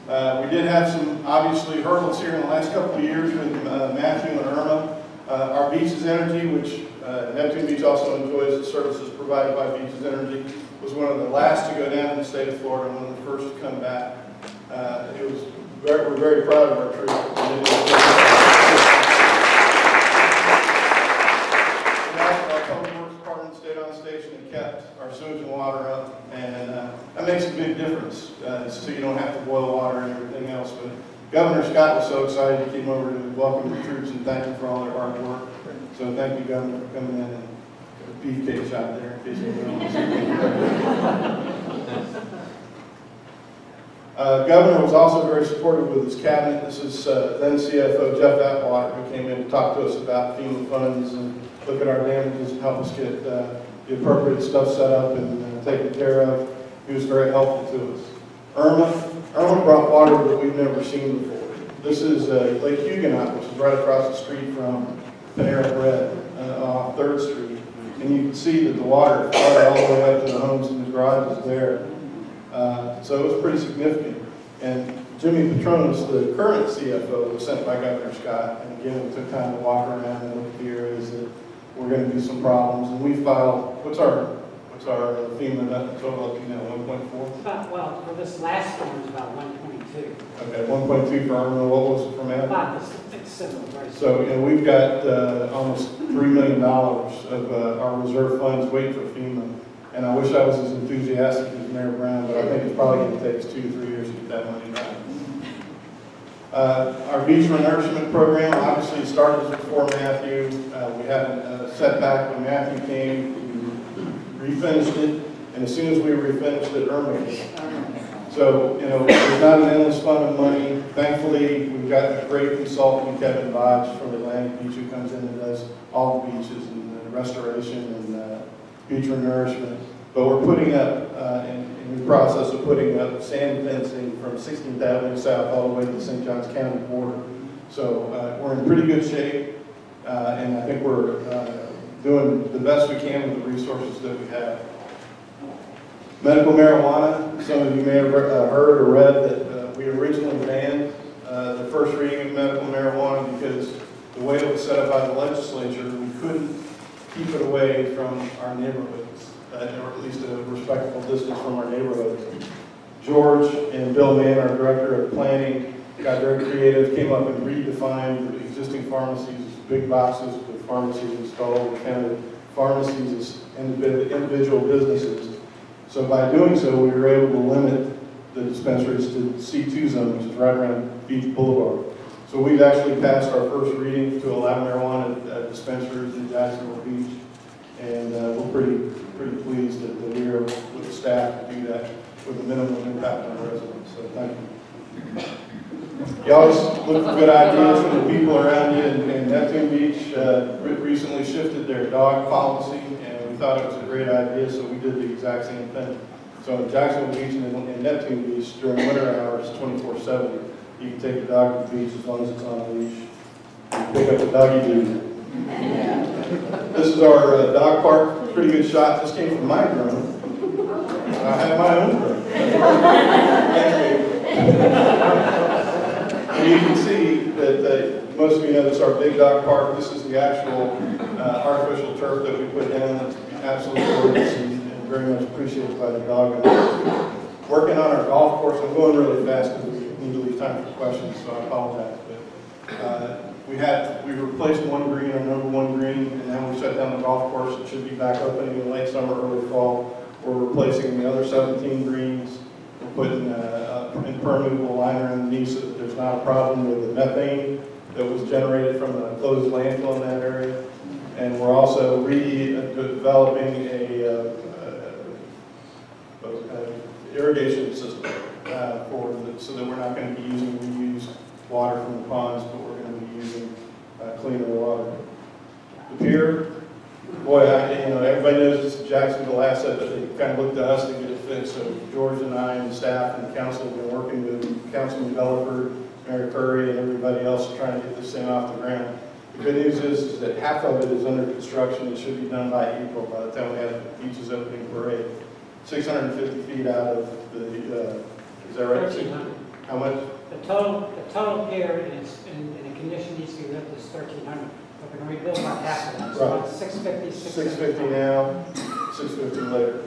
We did have some, obviously, hurdles here in the last couple of years with Matthew and Irma. Our Beaches Energy, which Neptune Beach also enjoys the services provided by Beaches Energy, was one of the last to go down in the state of Florida and one of the first to come back. We're very proud of our troops. Our public works department stayed on station and kept our sewage and water up, and that makes a big difference. So you don't have to boil water and everything else. But Governor Scott was so excited he came over to welcome the troops and thank them for all their hard work. So thank you, Governor, for coming in and a beefcake shot there in case anyone Governor was also very supportive with his cabinet. This is then CFO Jeff Atwater, who came in to talk to us about FEMA funds and look at our damages and help us get the appropriate stuff set up and taken care of. He was very helpful to us. Irma brought water that we've never seen before. This is Lake Huguenot, which is right across the street from Panera Bread off 3rd Street. And you can see that the water flooded all the way up to the homes and the garages there. So it was pretty significant. And Jimmy Petronas, the current CFO, was sent by Governor Scott. And again, we took time to walk around and look at the areas that we're going to do some problems. And we filed, what's our FEMA total up to now, 1.4? About, well, for this last one, it's about 1.2. Okay, 1.2 for Irma. What was it for Matt? About it's similar, right? So, we've got almost $3 million of our reserve funds waiting for FEMA. And I wish I was as enthusiastic as Mayor Brown, but I think it's probably going to take us 2 to 3 years to get that money right. Our beach renourishment program obviously started before Matthew. We had a setback when Matthew came. We refinished it, and as soon as we refinished it, Irma came. So, there's not an endless fund of money. Thankfully, we've got a great consultant, Kevin Bodge from Atlantic Beach, who comes in and does all the beaches and restoration and beach renourishment. But we're putting up, in the process of putting up sand fencing from 16th Avenue South all the way to the St. Johns County border. So we're in pretty good shape, and I think we're doing the best we can with the resources that we have. Medical marijuana, some of you may have heard or read that we originally banned the first reading of medical marijuana because the way it was set up by the legislature, we couldn't keep it away from our neighborhoods, or at least a respectable distance from our neighborhoods. George and Bill Mann, our director of planning, got very creative, came up and redefined the existing pharmacies as big boxes with pharmacies installed, and counted pharmacies as individual businesses. So by doing so, we were able to limit the dispensaries to C2 zone, which is right around Beach Boulevard. So we've actually passed our first reading to allow marijuana at dispensaries in Jacksonville Beach, and we're pretty pleased that we are with the staff to do that with a minimum impact on residents. So thank you. You always look for good ideas from the people around you, and Neptune Beach recently shifted their dog policy, and we thought it was a great idea, so we did the exact same thing. So in Jacksonville Beach and Neptune Beach, during winter hours, 24/7, you can take the dog to the beach as long as it's on a leash. You can pick up the doggy dude. This is our dog park. Pretty good shot. This came from my drone. I have my own drone. And you can see that most of you know this is our big dog park. This is the actual artificial turf that we put down. It's absolutely gorgeous and very much appreciated by the dog owners. Working on our golf course. I'm going really fast because we need to leave time for questions, so I apologize. But we replaced one green, our number 1 green, and now we shut down the golf course. It should be back opening in late summer, early fall. We're replacing the other 17 greens. We're putting impermeable liner underneath so that there's not a problem with the methane that was generated from a closed landfill in that area. And we're also developing a irrigation system so that we're not going to be using reused water from the ponds, but we're going to be using cleaner water. The pier, boy, everybody knows it's a Jacksonville asset, but they kind of look to us to get it fixed. So George and I and the staff and the council have been working with Councilman Belford, Mayor Curry, and everybody else trying to get this thing off the ground. The good news is that half of it is under construction. It should be done by April, by the time we have the beaches opening parade. 650 feet out of the, is that right? 1,300. How much? The total pier in the condition needs to be lifted is 1,300. But we're going to rebuild about half of that. So Right. about 650, 650 now, 650 later.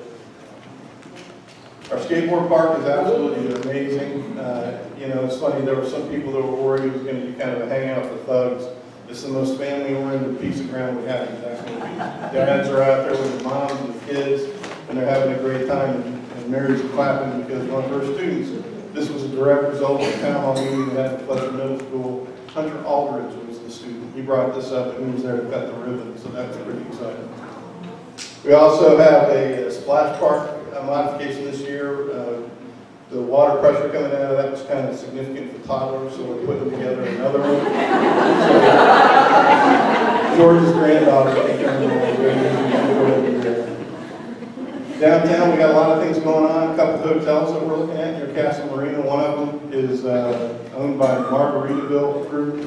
Our skateboard park is absolutely amazing. You know, it's funny, there were some people that were worried it was going to be kind of a hangout for thugs. It's the most family-oriented piece of ground we have in Jacksonville Beach. Dads are out there with their moms and the kids, and they're having a great time, and Mary's clapping because one of her students, this was a direct result of the town hall meeting we had at Fletcher Middle School. Hunter Aldridge was the student. He brought this up, and he was there to cut the ribbon, so that's pretty exciting. We also have a splash park modification this year. The water pressure coming out of that was kind of significant for toddlers, so we're putting together another one. George's granddaughter can come in. Downtown, we got a lot of things going on. A couple hotels that we're looking at near Castle Marina. One of them is owned by Margaritaville Group.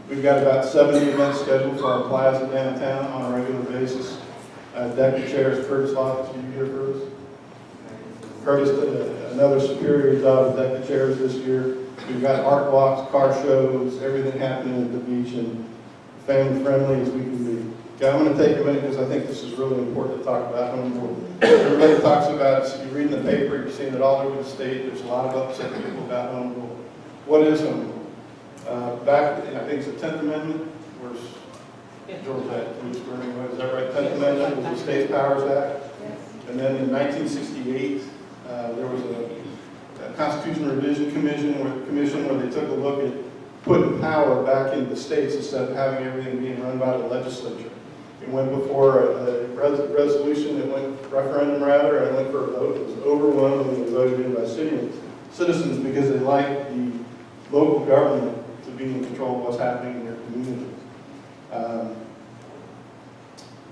We've got about 70 events scheduled for our plaza downtown on a regular basis. Deck of chairs, Curtis Loftus, you here, Curtis? Curtis did another superior job with deck of chairs this year. We've got art walks, car shows, everything happening at the beach, and family friendly as we can be. Okay, I'm going to take a minute because I think this is really important to talk about home rule. Everybody talks about it. You're reading the paper, you're seeing it all over the state. There's a lot of upset people about home rule. What is home rule? Back, I think it's the 10th Amendment. Where's George at? Is that right? 10th Amendment was the State Powers Act. And then in 1968, there was a Constitutional Revision Commission where they took a look at putting power back into the states instead of having everything being run by the legislature. It went before a resolution, it went referendum rather, and it went for a vote. It was overwhelmingly voted in by citizens because they like the local government to be in control of what's happening in their community.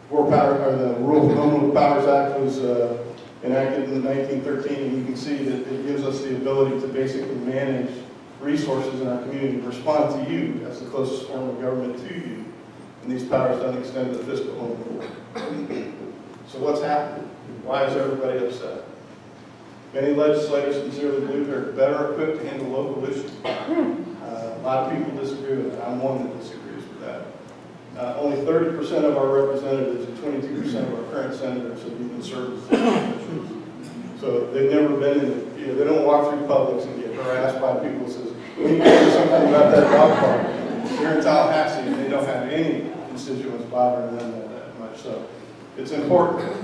The Home Rule Powers Act was enacted in 1913, and you can see that it gives us the ability to basically manage resources in our community, respond to you as the closest form of government to you. And these powers don't extend to the fiscal home rule. So what's happening? Why is everybody upset? Many legislators sincerely believe they're better equipped to handle local issues. A lot of people disagree with that. I'm one that disagrees with that. Only 30% of our representatives and 22% of our current senators have even served as officials. So they've never been in they don't walk through Publix and get harassed by people who says, we need to do something about that dog park. They're in Tallahassee and they don't have any constituents bothering them that much. So it's important.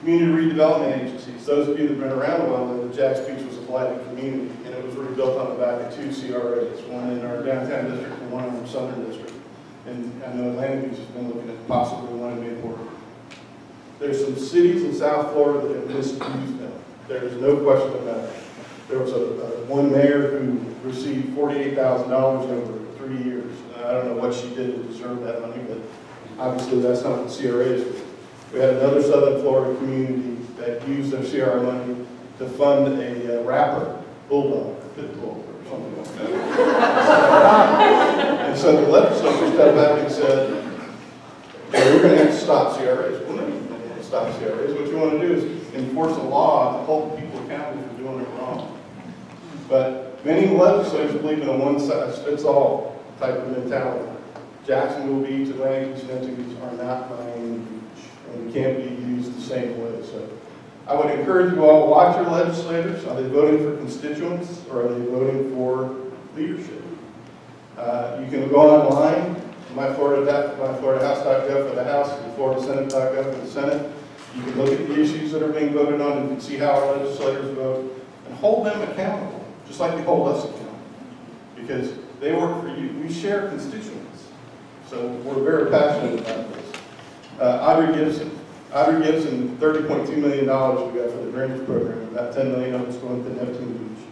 Community redevelopment agencies. Those of you that have been around a while know that Jax Beach was a blighted community, and it was rebuilt on the back of 2 CRAs, one in our downtown district and one in our southern district. And I know Atlanta Beach has been looking at possibly one in Mayport. There's some cities in South Florida that have misused them. There's no question about it. There was one mayor who received $48,000 over 3 years. I don't know what she did to deserve that money, but obviously that's not what CRA is for. We had another Southern Florida community that used their CRA money to fund a rapper, bulldog, or pit bull, or something like that. And so the legislature stepped back and said, we're going to have to stop CRAs. Well, no, you don't want to stop CRAs. What you want to do is enforce a law to hold people accountable for doing it wrong. But many legislators believe in a one-size-fits-all type of mentality. Jacksonville Beach, Atlantic Beach, and Neptune Beach are not Miami Beach, and they can't be used the same way. So I would encourage you all to watch your legislators. Are they voting for constituents, or are they voting for leadership? You can go online, myFloridaHouse.gov for the House, and FloridaSenate.gov for the Senate. You can look at the issues that are being voted on, and you can see how our legislators vote, and hold them accountable, just like they hold us accountable, because they work for you. We share constituents, so we're very passionate about this. Audrey Gibson, $30.2 million we got for the drainage program. About $10 million of it's going to Neptune Beach.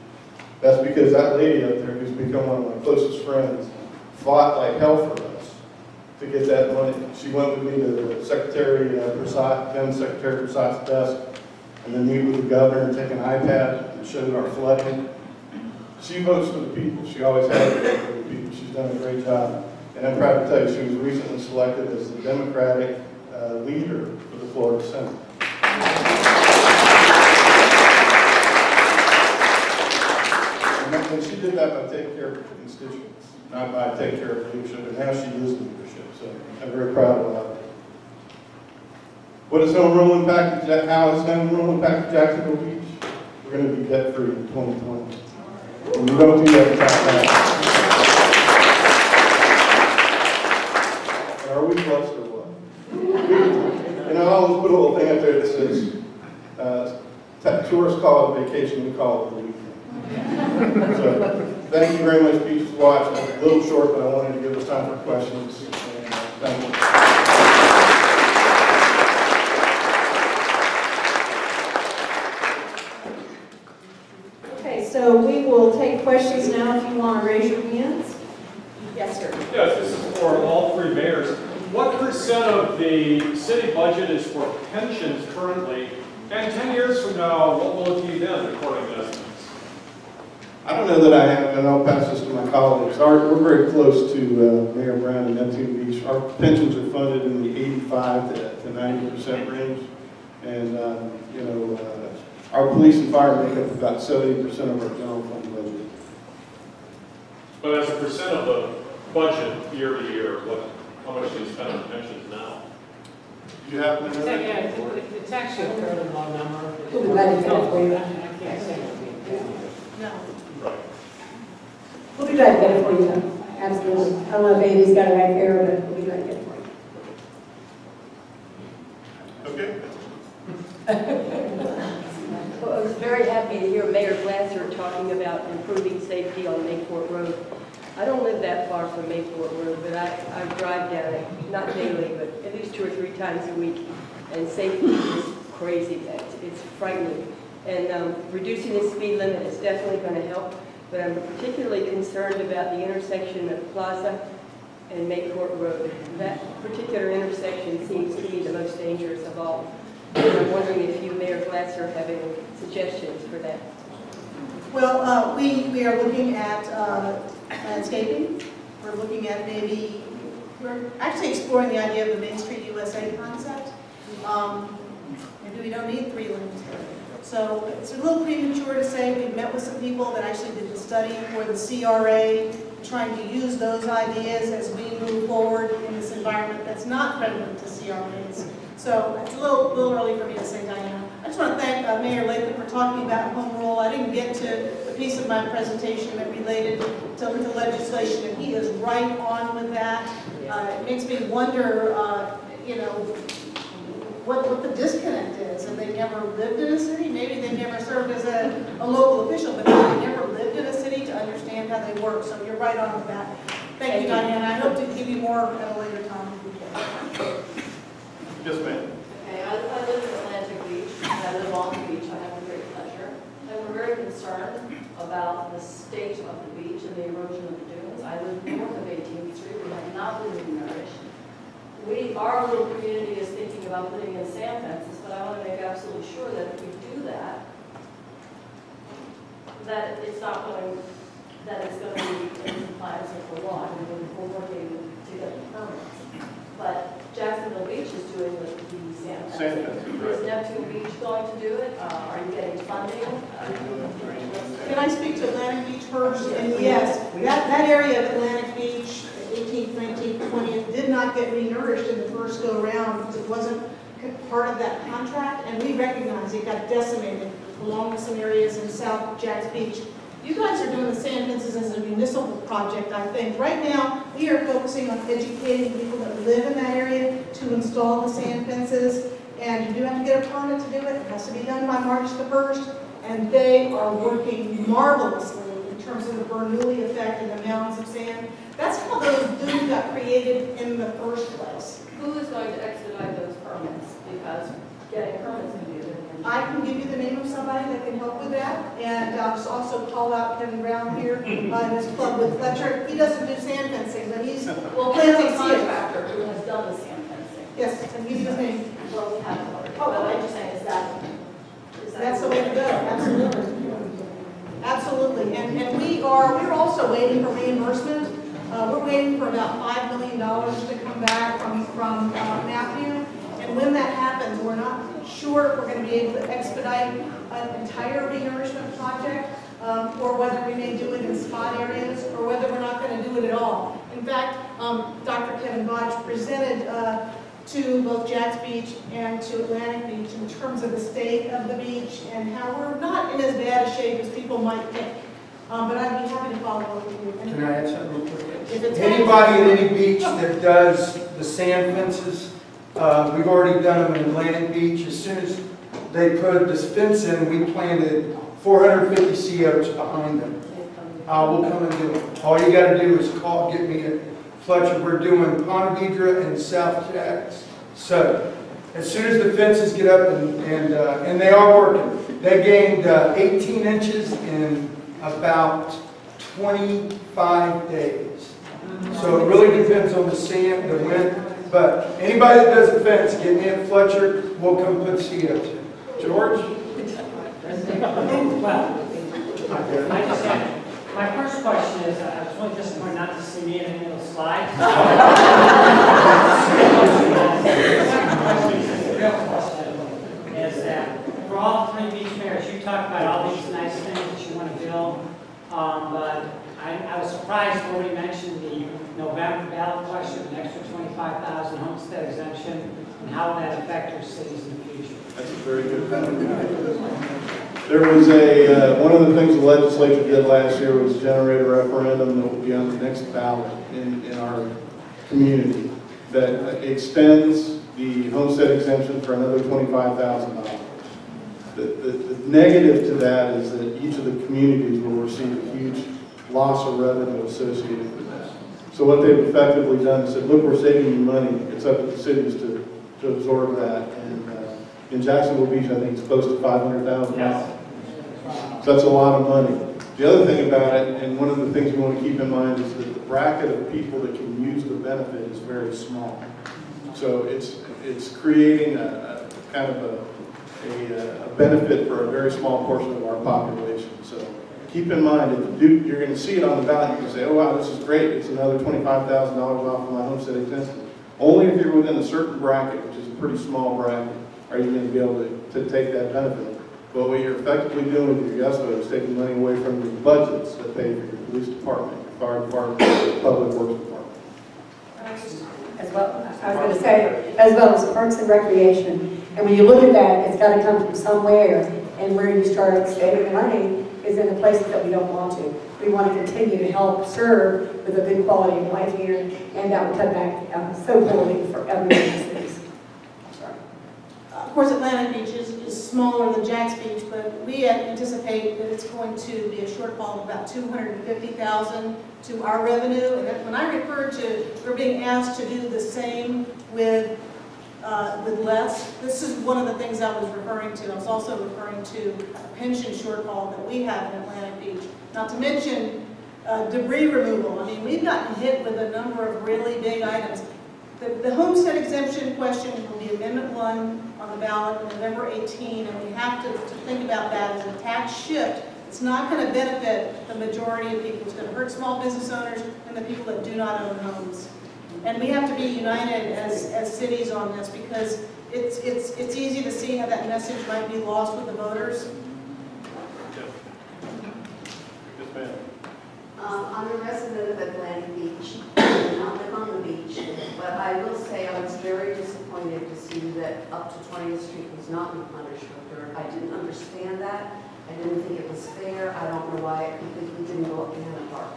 That's because that lady up there, who's become one of my closest friends, fought like hell for us to get that money. She went with me to the Secretary Prasad's desk, and then meet with the governor and take an iPad and showed our flooding. She votes for the people. She always has voted for the people. She's done a great job. And I'm proud to tell you, she was recently selected as the Democratic leader for the Florida Senate. And she did that by taking care of her constituents, not by taking care of leadership, and now she is leadership, so I'm very proud of that. What is home rule impact? How is home rule impact Jacksonville Beach? We're going to be debt-free in 2020. And we don't do that without that. Are we blessed or what? And I always put a little thing up there that says, tourists call it a vacation, we call it the weekend. So, thank you very much, Beaches Watch. It's a little short, but I wanted to give us time for questions. And, thank you. Okay, so we will take questions now if you want to raise your hands. Yes, sir. Yes, this is for all three mayors. What percent of the city budget is for pensions currently? And 10 years from now, what will it be then, according to estimates? I don't know that I have, and I'll pass this to my colleagues. We're very close to Mayor Brown and Neptune Beach. Our pensions are funded in the 85 to 90% range. And, you know, our police and fire make up about 70% of our general fund budget. But as a percent of the budget year to year, how much do you spend on pensions now? Do you happen to know that? Yeah, it's actually a fairly low number. We'll be glad to get it for you. I can't say it. No. Right. We'll be glad to get it for you. Absolutely. I don't know if Andy's got it right there, but we'll be glad to get it for you. Okay. Well, I was very happy to hear Mayor Glasser talking about improving safety on Mayport Road. I don't live that far from Mayport Road, but I drive down it, not daily, but at least 2 or 3 times a week, and safety is crazy. It's frightening. And reducing the speed limit is definitely going to help, but I'm particularly concerned about the intersection of Plaza and Mayport Road. That particular intersection seems to be the most dangerous of all. And I'm wondering if you, Mayor Glasser, have any suggestions for that. Well, we are looking at landscaping. We're looking at we're actually exploring the idea of the Main Street USA concept. Maybe we don't need 3 lanes here. So it's a little premature to say. We've met with some people that actually did the study for the CRA, trying to use those ideas as we move forward in this environment that's not prevalent to CRAs. So it's a little early for me to say, Diana. I just want to thank Mayor Latham for talking about home rule. I didn't get to the piece of my presentation that related to the legislation, and he is right on with that. It makes me wonder, you know, what the disconnect is. And they never lived in a city. Maybe they never served as a local official, but they never lived in a city to understand how they work. So you're right on with that. Thank you, Diana. I hope to give you more at a later time. Yes, ma'am. Okay, I live in Atlantic Beach, and I live on the beach. I have a great pleasure. And we're very concerned about the state of the beach and the erosion of the dunes. I live north of 18th Street. We have not been nourished. Our little community is thinking about putting in sand fences, but I want to make absolutely sure that if we do that, that it's going to be in compliance with the law. And we're working to get the permits. But Jacksonville Beach is doing the sand fencing. Is Neptune Beach going to do it? Are you getting funding? Can I speak to Atlantic Beach first? And yes, that area of Atlantic Beach, 18th, 19th, 20th, did not get renourished in the first go-around because it wasn't part of that contract, and we recognize it got decimated along with some areas in South Jacks Beach. You guys are doing the sand fences as a municipal project, I think. Right now, we are focusing on educating people that live in that area to install the sand fences, and you do have to get a permit to do it. It has to be done by March the 1st, and they are working marvelously in terms of the Bernoulli effect and the mounds of sand. That's how those dunes got created in the first place. Who is going to expedite those permits? Because getting permits can be I can give you the name of somebody that can help with that, and I'll just also call out Kevin Brown here in his club with Fletcher. He doesn't do sand fencing, but he's planting a contractor who has done the sand fencing. Yes, and give you his name. Well, we have already. But I'm just saying, is that that's the way to go? Absolutely, absolutely. And we're also waiting for reimbursement. We're waiting for about $5 million to come back from Matthew. And when that happens, we're not sure if we're going to be able to expedite an entire renourishment project or whether we may do it in fact, Dr. Kevin Bodge presented to both Jax Beach and to Atlantic Beach in terms of the state of the beach and how we're not in as bad a shape as people might think. But I'd be happy to follow up with you. Can I add something real quick? If it's Anybody at any beach that does the sand fences, we've already done them in Atlantic Beach. As soon as they put this fence in, we planted 450 COs behind them. We'll come and do it. All you got to do is call, get me at Fletcher. We're doing Ponte Vedra and South Jax. So as soon as the fences get up and they are working, they gained 18 inches in about 25 days. So it really depends on the sand, the wind. But anybody that does the fence, get me at Fletcher. We'll come put COs in. George? Well, I just had, my first question is, I was really disappointed not to see me in any of the slides. The real question is that for all 3 beach mayors, you talked about all these nice things that you want to build, but I was surprised nobody mentioned the November ballot question, an extra 25,000 homestead exemption, and how will that affect your cities in the future? That's a very good point. There was one of the things the legislature did last year was generate a referendum that will be on the next ballot in our community that extends the homestead exemption for another $25,000. The negative to that is that each of the communities will receive a huge loss of revenue associated with that. So what they've effectively done is said, look, we're saving you money. It's up to the cities to absorb that. And in Jacksonville Beach, I think it's close to $500,000. Yes. So that's a lot of money. The other thing about it, and one of the things you want to keep in mind, is that the bracket of people that can use the benefit is very small. So it's creating a kind of a benefit for a very small portion of our population. So keep in mind, if you're going to see it on the ballot, you can say, oh wow, this is great, it's another $25,000 off of my homestead exemption. Only if you're within a certain bracket, which is a pretty small bracket, are you going to be able to take that benefit. But what you're effectively doing with your yes vote is taking money away from your budgets that pay for your police department, your fire department, your public works department. As well, I was going to say, as well as Parks and Recreation. And when you look at that, it's got to come from somewhere. And where you start saving money is in the places that we don't want to. We want to continue to help serve with a good quality of life here, and that will cut back so poorly for everyone in the cities. Sorry. Of course, Atlantic Beach is smaller than Jax Beach, but we anticipate that it's going to be a shortfall of about $250,000 to our revenue. And when I refer to, we're being asked to do the same with less, this is one of the things I was referring to. I was also referring to a pension shortfall that we have in Atlantic Beach. Not to mention debris removal. I mean, we've gotten hit with a number of really big items. The homestead exemption question will be Amendment 1 on the ballot on November 18, and we have to think about that as a tax shift. It's not going to benefit the majority of people. It's going to hurt small business owners and the people that do not own homes. And we have to be united as cities on this, because it's easy to see how that message might be lost with the voters. Yes, ma'am. I'm a resident of Atlantic Beach. I do not live on the beach, but I will say I was very disappointed to see that up to 20th Street was not replenished with dirt. I didn't understand that. I didn't think it was fair. I don't know why it completely didn't go up to Hannah Park.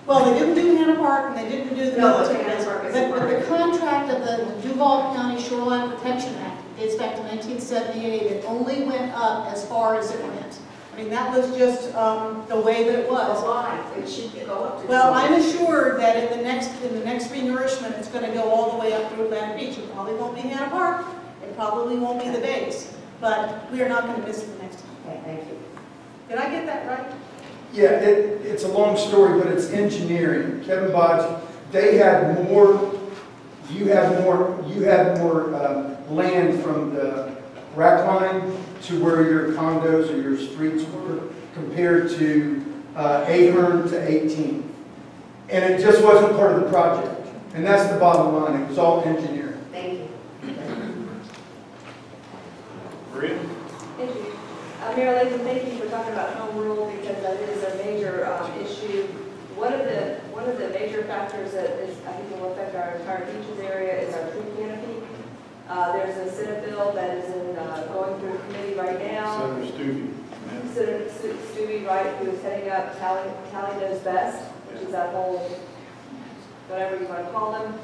Well, they didn't do Hannah Park, and they didn't do the military. Hannah Park is But the contract of the Duval County Shoreline Protection Act dates back to 1978. It only went up as far as it went. I mean, that was just the way that it was. Well, why? It should go up to. Well, I'm assured that in the next renourishment, it's going to go all the way up to Atlantic Beach. It probably won't be Hannah Park. It probably won't be the base. But we are not going to miss it the next time. Okay, thank you. Did I get that right? Yeah, it's a long story, but it's engineering. Kevin Bodge, they had more, you had more land from the rack line to where your condos or your streets were compared to Ahern to 18. And it just wasn't part of the project. And that's the bottom line. It was all engineering. Thank you. Maria? Thank you. Mayor Latham, thank you for talking about home rule, because that is a major issue. One of the major factors that is, I think will affect our entire beaches area is our tree canopy. There's a Senate bill that is going through committee right now. Senator Stubbe. Senator Stubbe, right, who is heading up Tally Knows Best, which is that whole, whatever you want to call them.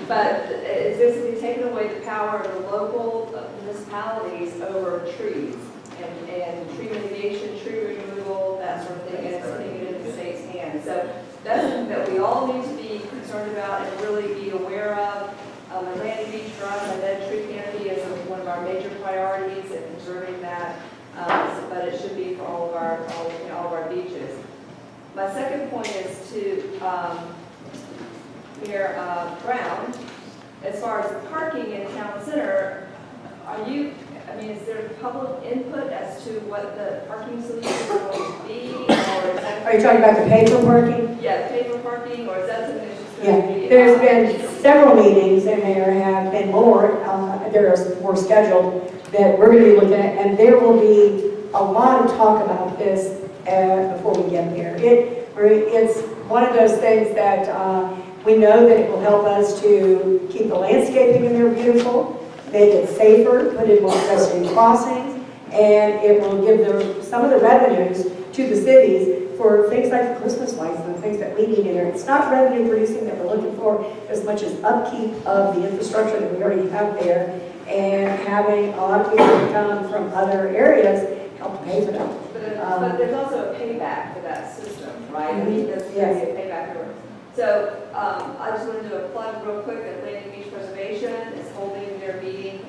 But it's basically taking away the power of the local municipalities over trees and tree mitigation, tree removal, that sort of thing, and it's putting it in the state's hands. So that's something that we all need to be concerned about and really be aware of. Atlantic Beach for us, I know tree canopy is one of our major priorities in preserving that, but it should be for all of our beaches. My second point is to Mayor Brown. As far as the parking in town center, is there public input as to what the parking solution is going to be? Are you talking about the paper parking? Yeah, paper parking, or is that something that's just going to be? Yeah, there's been several meetings, and there have been more, there are more scheduled, that we're going to be looking at, and there will be a lot of talk about this before we get there. It's one of those things that we know that it will help us to keep the landscaping in there beautiful, make it safer, put in more pedestrian crossings, and it will give some of the revenues to the cities for things like the Christmas lights and the things that we need in there. It's not revenue producing that we're looking for as much as upkeep of the infrastructure that we already have there, and having a lot of people that come from other areas help to pay for them. But there's also a payback for that system, right? I mean, there's going to be a payback for it. So I just wanted to do a plug real quick. Atlantic Beach Preservation is holding their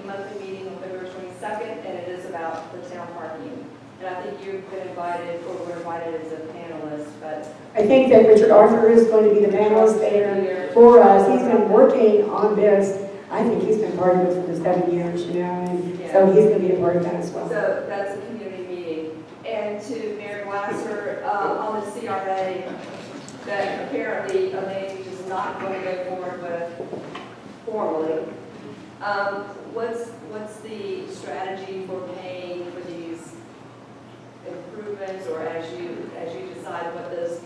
monthly meeting on February 22nd, and it is about the town parking. And I think you've been invited, or were invited as a panelist, but... I think that Richard Arthur is going to be the panelist there for us. He's been working on this. I think he's been part of it for the 7 years, and so he's going to be a part of that as well. So that's a community meeting. And to Mayor Glasser, on the CRA, that apparently Atlantic Beach is not going to go forward with formally. What's the strategy for paying for these improvements, or as you decide what those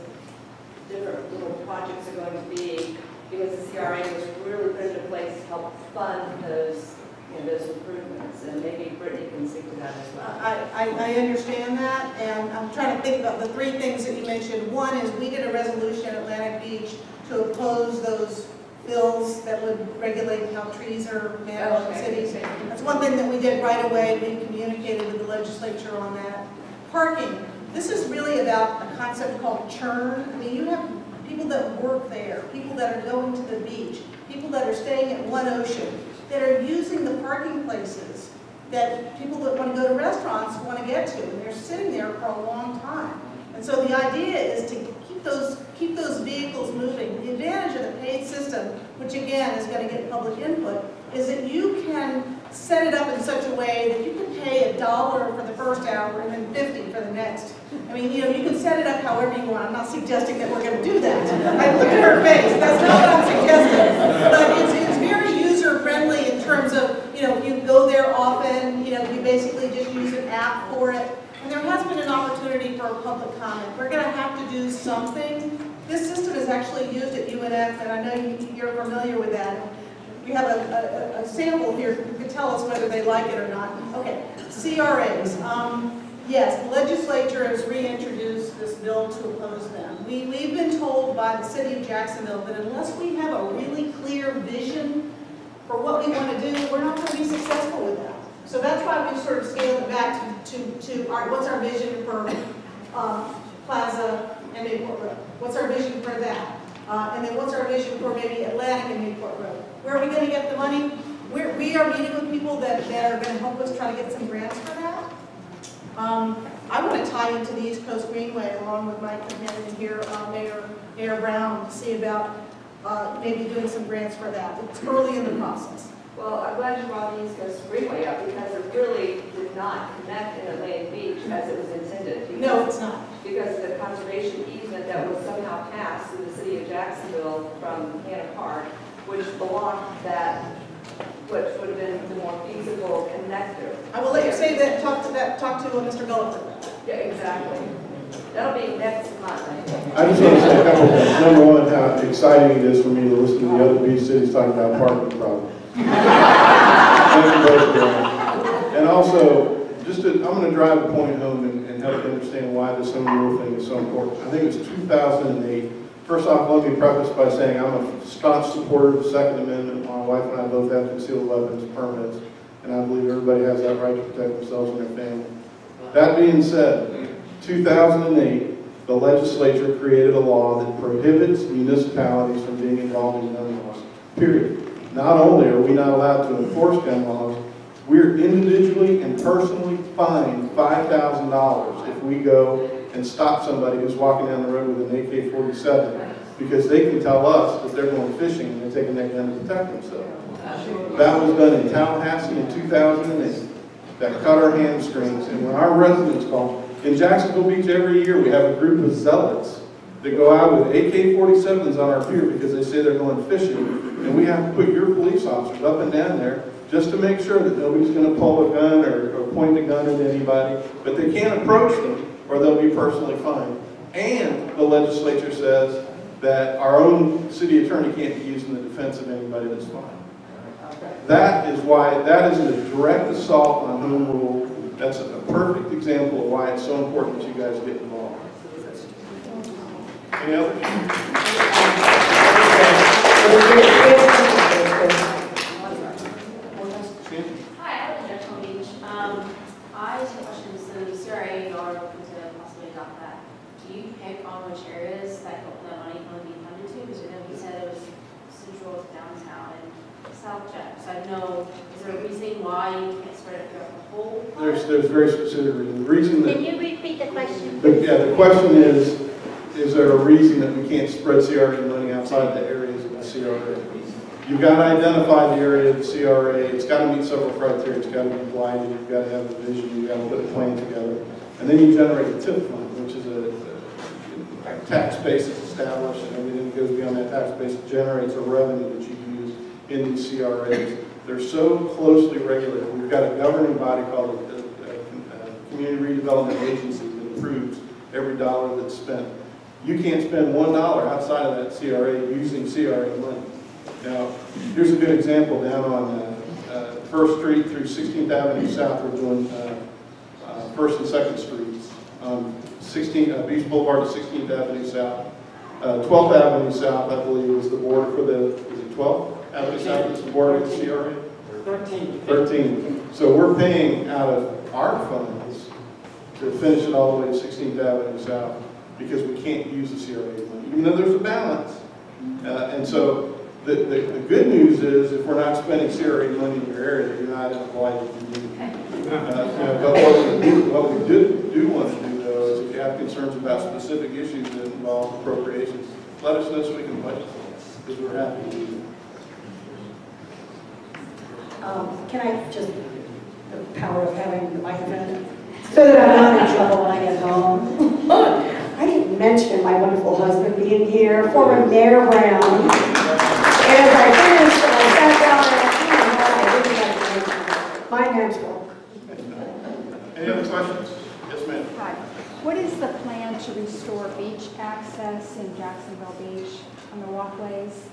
different little projects are going to be? Because the CRA was really put into place to help fund those improvements, and maybe Brittany can speak to that as well. I understand that, and I'm trying to think about the three things that you mentioned. One is we did a resolution at Atlantic Beach to oppose those bills that would regulate how trees are managed in cities. That's one thing that we did right away. We communicated with the legislature on that. Parking. This is really about a concept called churn. I mean, you have people that work there, people that are going to the beach, people that are staying at One Ocean, that are using the parking places that people that want to go to restaurants want to get to, and they're sitting there for a long time. And so the idea is to keep those vehicles moving. The advantage of the paid system, which again is going to get public input, is that you can set it up in such a way that you can pay $1 for the first hour and then 50 for the next. I mean, you can set it up however you want. I'm not suggesting that we're going to do that. I looked at her face. That's not what I'm suggesting. But it's very user-friendly in terms of, if you go there often, you basically just use an app for it. And there has been an opportunity for a public comment. We're going to have to do something. This system is actually used at UNF, and I know you're familiar with that. We have a sample here who can tell us whether they like it or not. Okay, CRAs. Yes, the legislature has reintroduced this bill to oppose them. We've been told by the city of Jacksonville that unless we have a really clear vision for what we want to do, we're not going to be successful with that. So that's why we've sort of scaled it back to what's our vision for Plaza and Newport Road? What's our vision for that? And then what's our vision for maybe Atlantic and Newport Road? Where are we going to get the money? We are meeting with people that are going to help us try to get some grants for that. I want to tie into the East Coast Greenway along with Mike Companion here, Mayor Brown, to see about maybe doing some grants for that. It's early in the process. Well, I'm glad you brought the East Coast Greenway up, because it really did not connect in Atlantic Beach as it was intended. No, it's not. Because of the conservation easement that was somehow passed through the city of Jacksonville from Hanna Park, which blocked that, which would have been the more feasible connector. I will let you say that. Talk to Mr. Gulliver. Yeah, exactly. That'll be next month. I just want to say a couple of things. Number one, how exciting it is for me to listen to the other beach cities talking about parking problems. Thank you both for that. And also, I'm going to drive the point home and help you understand why this home rule thing is so important. I think it was 2008. First off, let me preface by saying I'm a staunch supporter of the Second Amendment. My wife and I both have concealed weapons permits, and I believe everybody has that right to protect themselves and their family. That being said, 2008, the legislature created a law that prohibits municipalities from being involved in gun laws, period. Not only are we not allowed to enforce gun laws, we're individually and personally fined $5,000 if we go and stop somebody who's walking down the road with an AK-47 because they can tell us that they're going fishing and they're taking that gun to protect themselves. That was done in Tallahassee in 2008. That cut our hamstrings. And when our residents call, in Jacksonville Beach every year we have a group of zealots that go out with AK-47s on our pier because they say they're going fishing. And we have to put your police officers up and down there just to make sure that nobody's going to pull a gun or point a gun at anybody. But they can't approach them or they'll be personally fined. And the legislature says that our own city attorney can't be used in the defense of anybody that's fined. That is why, that is a direct assault on home rule. That's a perfect example of why it's so important that you guys get involved. Any others? Hi, I live in Jacksonville Beach. I just have a question. So CRA, y'all are looking to possibly adopt that. Do you pick on which areas that money can only be funded to? Because I know he said it was central to downtown and South Jack. So I know, is there a reason why you can't spread it throughout the whole? There's very specific reason. The reason that, Can you repeat the question? the question is there a reason that we can't spread CRA money outside the areas of the CRA? You've got to identify the area of the CRA. It's got to meet several criteria. It's got to be blighted. You've got to have a vision. You've got to put a plan together. And then you generate a TIP fund, which is a tax base that's established, and everything that goes beyond that tax base generates a revenue that you use in these CRAs. They're so closely regulated. We've got a governing body called the Community Redevelopment Agency that approves every dollar that's spent. You can't spend $1 outside of that CRA using CRA money. Now, here's a good example down on 1st Street through 16th Avenue South. We're doing 1st and 2nd Streets. Beach Boulevard to 16th Avenue South. 12th Avenue South, I believe, is the border for the, is it 12th Avenue South is the border of the CRA? 13. So we're paying out of our funds to finish it all the way to 16th Avenue South because we can't use the CRA money, even though there's a balance. And so the good news is if we're not spending CRA money in your area, you're not in a blighted community. But what we do want to do, though, is if you have concerns about specific issues that involve appropriations, let us know so we can budget for it, because we're happy to do that. Can I just, the power of having the microphone, so that I'm not in trouble when I get home. I didn't mention my wonderful husband being here, former Mayor Brown. As I finished, I sat down and I didn't have to mention my name's Brooke. Any other questions? Yes, ma'am. Hi. What is the plan to restore beach access in Jacksonville Beach on the walkways?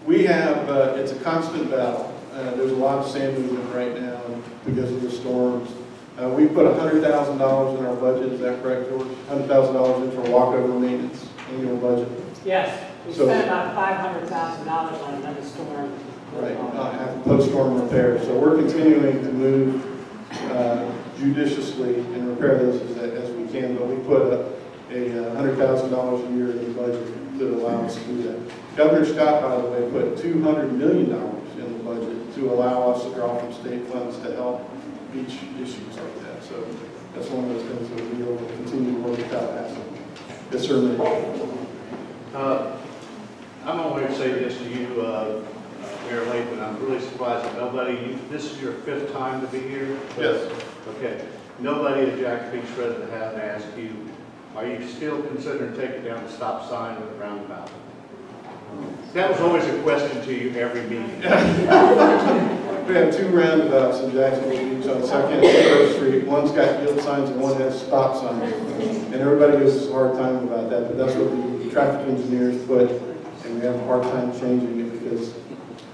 We have, it's a constant battle. There's a lot of sand movement right now because of the storms. We put $100,000 in our budget, is that correct, George? $100,000 in for walkover maintenance, annual budget. Yes, we spent about $500,000 on another storm. Right, post-storm repair. So we're continuing to move judiciously and repair those as we can, but we put up a $100,000 a year in the budget to allow us to do that. Governor Scott, by the way, put $200 million in the budget to allow us to draw from state funds to help beach issues like that. So that's one of those things that we will continue to work with Tallahassee. Yes, sir, I'm going to say this to you, Mayor Latham. I'm really surprised that nobody, this is your 5th time to be here? Yes. Okay. Nobody at Jack Beach resident hasn't asked you, are you still considering taking down the stop sign with the roundabout? That was always a question to you every meeting. We have two roundabouts in Jacksonville Beach on 2nd and 1st Street. One's got yield signs and one has stop signs. And everybody gives us a hard time about that, but that's what the traffic engineers put, and we have a hard time changing it because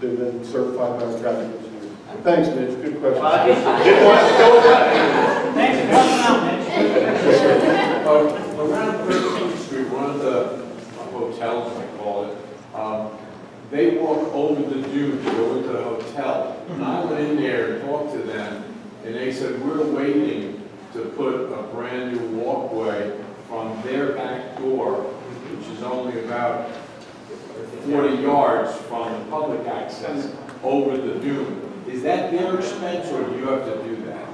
they've been certified by our traffic engineers. Thanks, Mitch. Good question. Well, I just didn't want to go with that. Thanks for coming out, Mitch. Around 13th Street, one of the hotels, I call it, they walk over the dune to go into the hotel. And I went in there and talked to them, and they said, we're waiting to put a brand new walkway from their back door, which is only about 40 yards from the public access, over the dune. Is that their expense, or do you have to do that?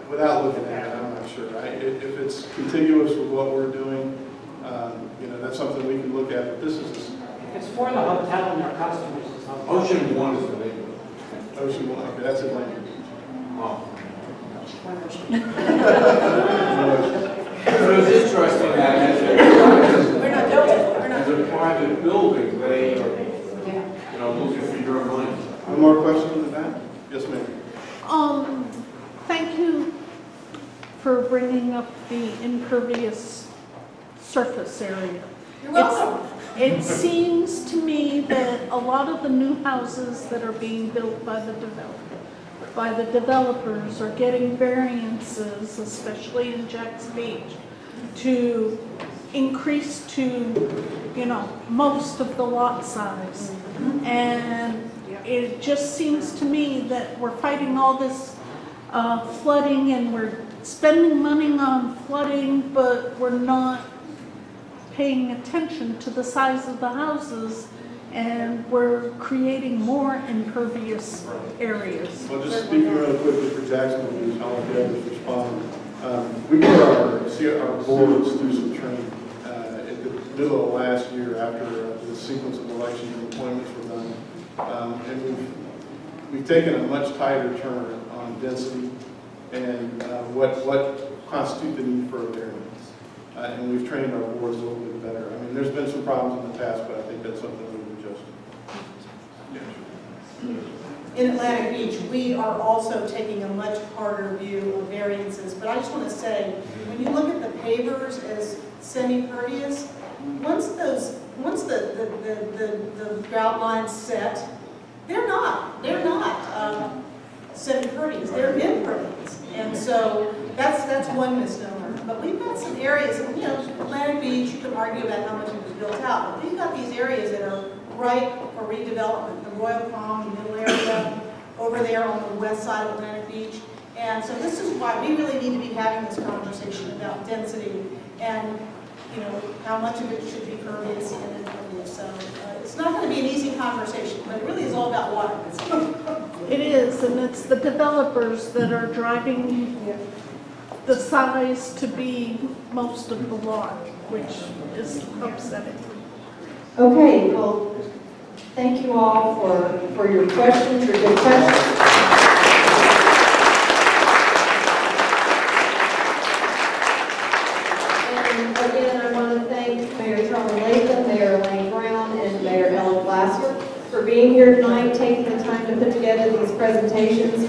Without looking at it, I'm not sure. If it's contiguous with what we're doing, that's something we can look at. But this is If it's for the hotel and their customers, it's not. Ocean One is the name. Ocean One. Okay, that's Atlantic Beach. Oh. So it's interesting that as a private building, they are, looking for your money. One more question in the back? Yes, ma'am. Thank you for bringing up the impervious surface area. You're welcome. It seems to me that a lot of the new houses that are being built by the developers are getting variances, especially in Jackson Beach, to increase to, most of the lot size. And it just seems to me that we're fighting all this flooding, and we're spending money on flooding, but we're not paying attention to the size of the houses, and we're creating more impervious areas. Well, just speaking real quickly for Jacksonville Beach, I'll let the others respond. We put our boards through some training at the middle of last year after the sequence of elections and appointments were done. And we've taken a much tighter turn on density and what constitutes the need for a variance. And we've trained our boards a little bit better. I mean, there's been some problems in the past, but I think that's something we've adjusted. In Atlantic Beach, we are also taking a much harder view of variances. But I just want to say, when you look at the pavers as semi-pervious, once the grout lines set, they're not semi-pervious, they're impervious. And so that's one misnomer. But we've got some areas, Atlantic Beach, you can argue about how much it was built out, but we've got these areas that are ripe for redevelopment. The Royal Palm, the middle area, over there on the west side of Atlantic Beach. And so this is why we really need to be having this conversation about density and how much of it should be pervious and impervious. So it's not going to be an easy conversation, but it really is all about water. It is, and it's the developers that are driving the size to be most of the lot, which is upsetting. Okay, well, thank you all for your questions, your good questions. And again, I want to thank Mayor Charlie Latham, Mayor Elaine Brown, and Mayor Ellen Glasser for being here tonight, taking the time to put together these presentations.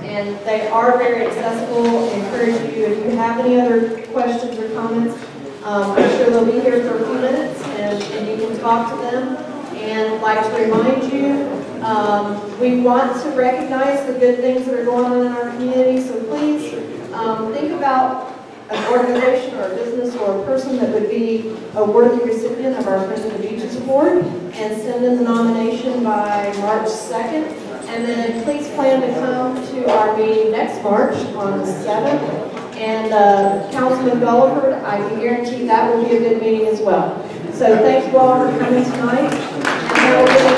And they are very accessible. I encourage you, if you have any other questions or comments, I'm sure they'll be here for a few minutes, and you can talk to them. And I'd like to remind you, we want to recognize the good things that are going on in our community, so please think about an organization or a business or a person that would be a worthy recipient of our Friends of the Beaches Award, and send in the nomination by March 2nd. And then please plan to come to our meeting next March on the 7th. And Councilman Gulliford, I can guarantee that will be a good meeting as well. So thank you all for coming tonight. And have a good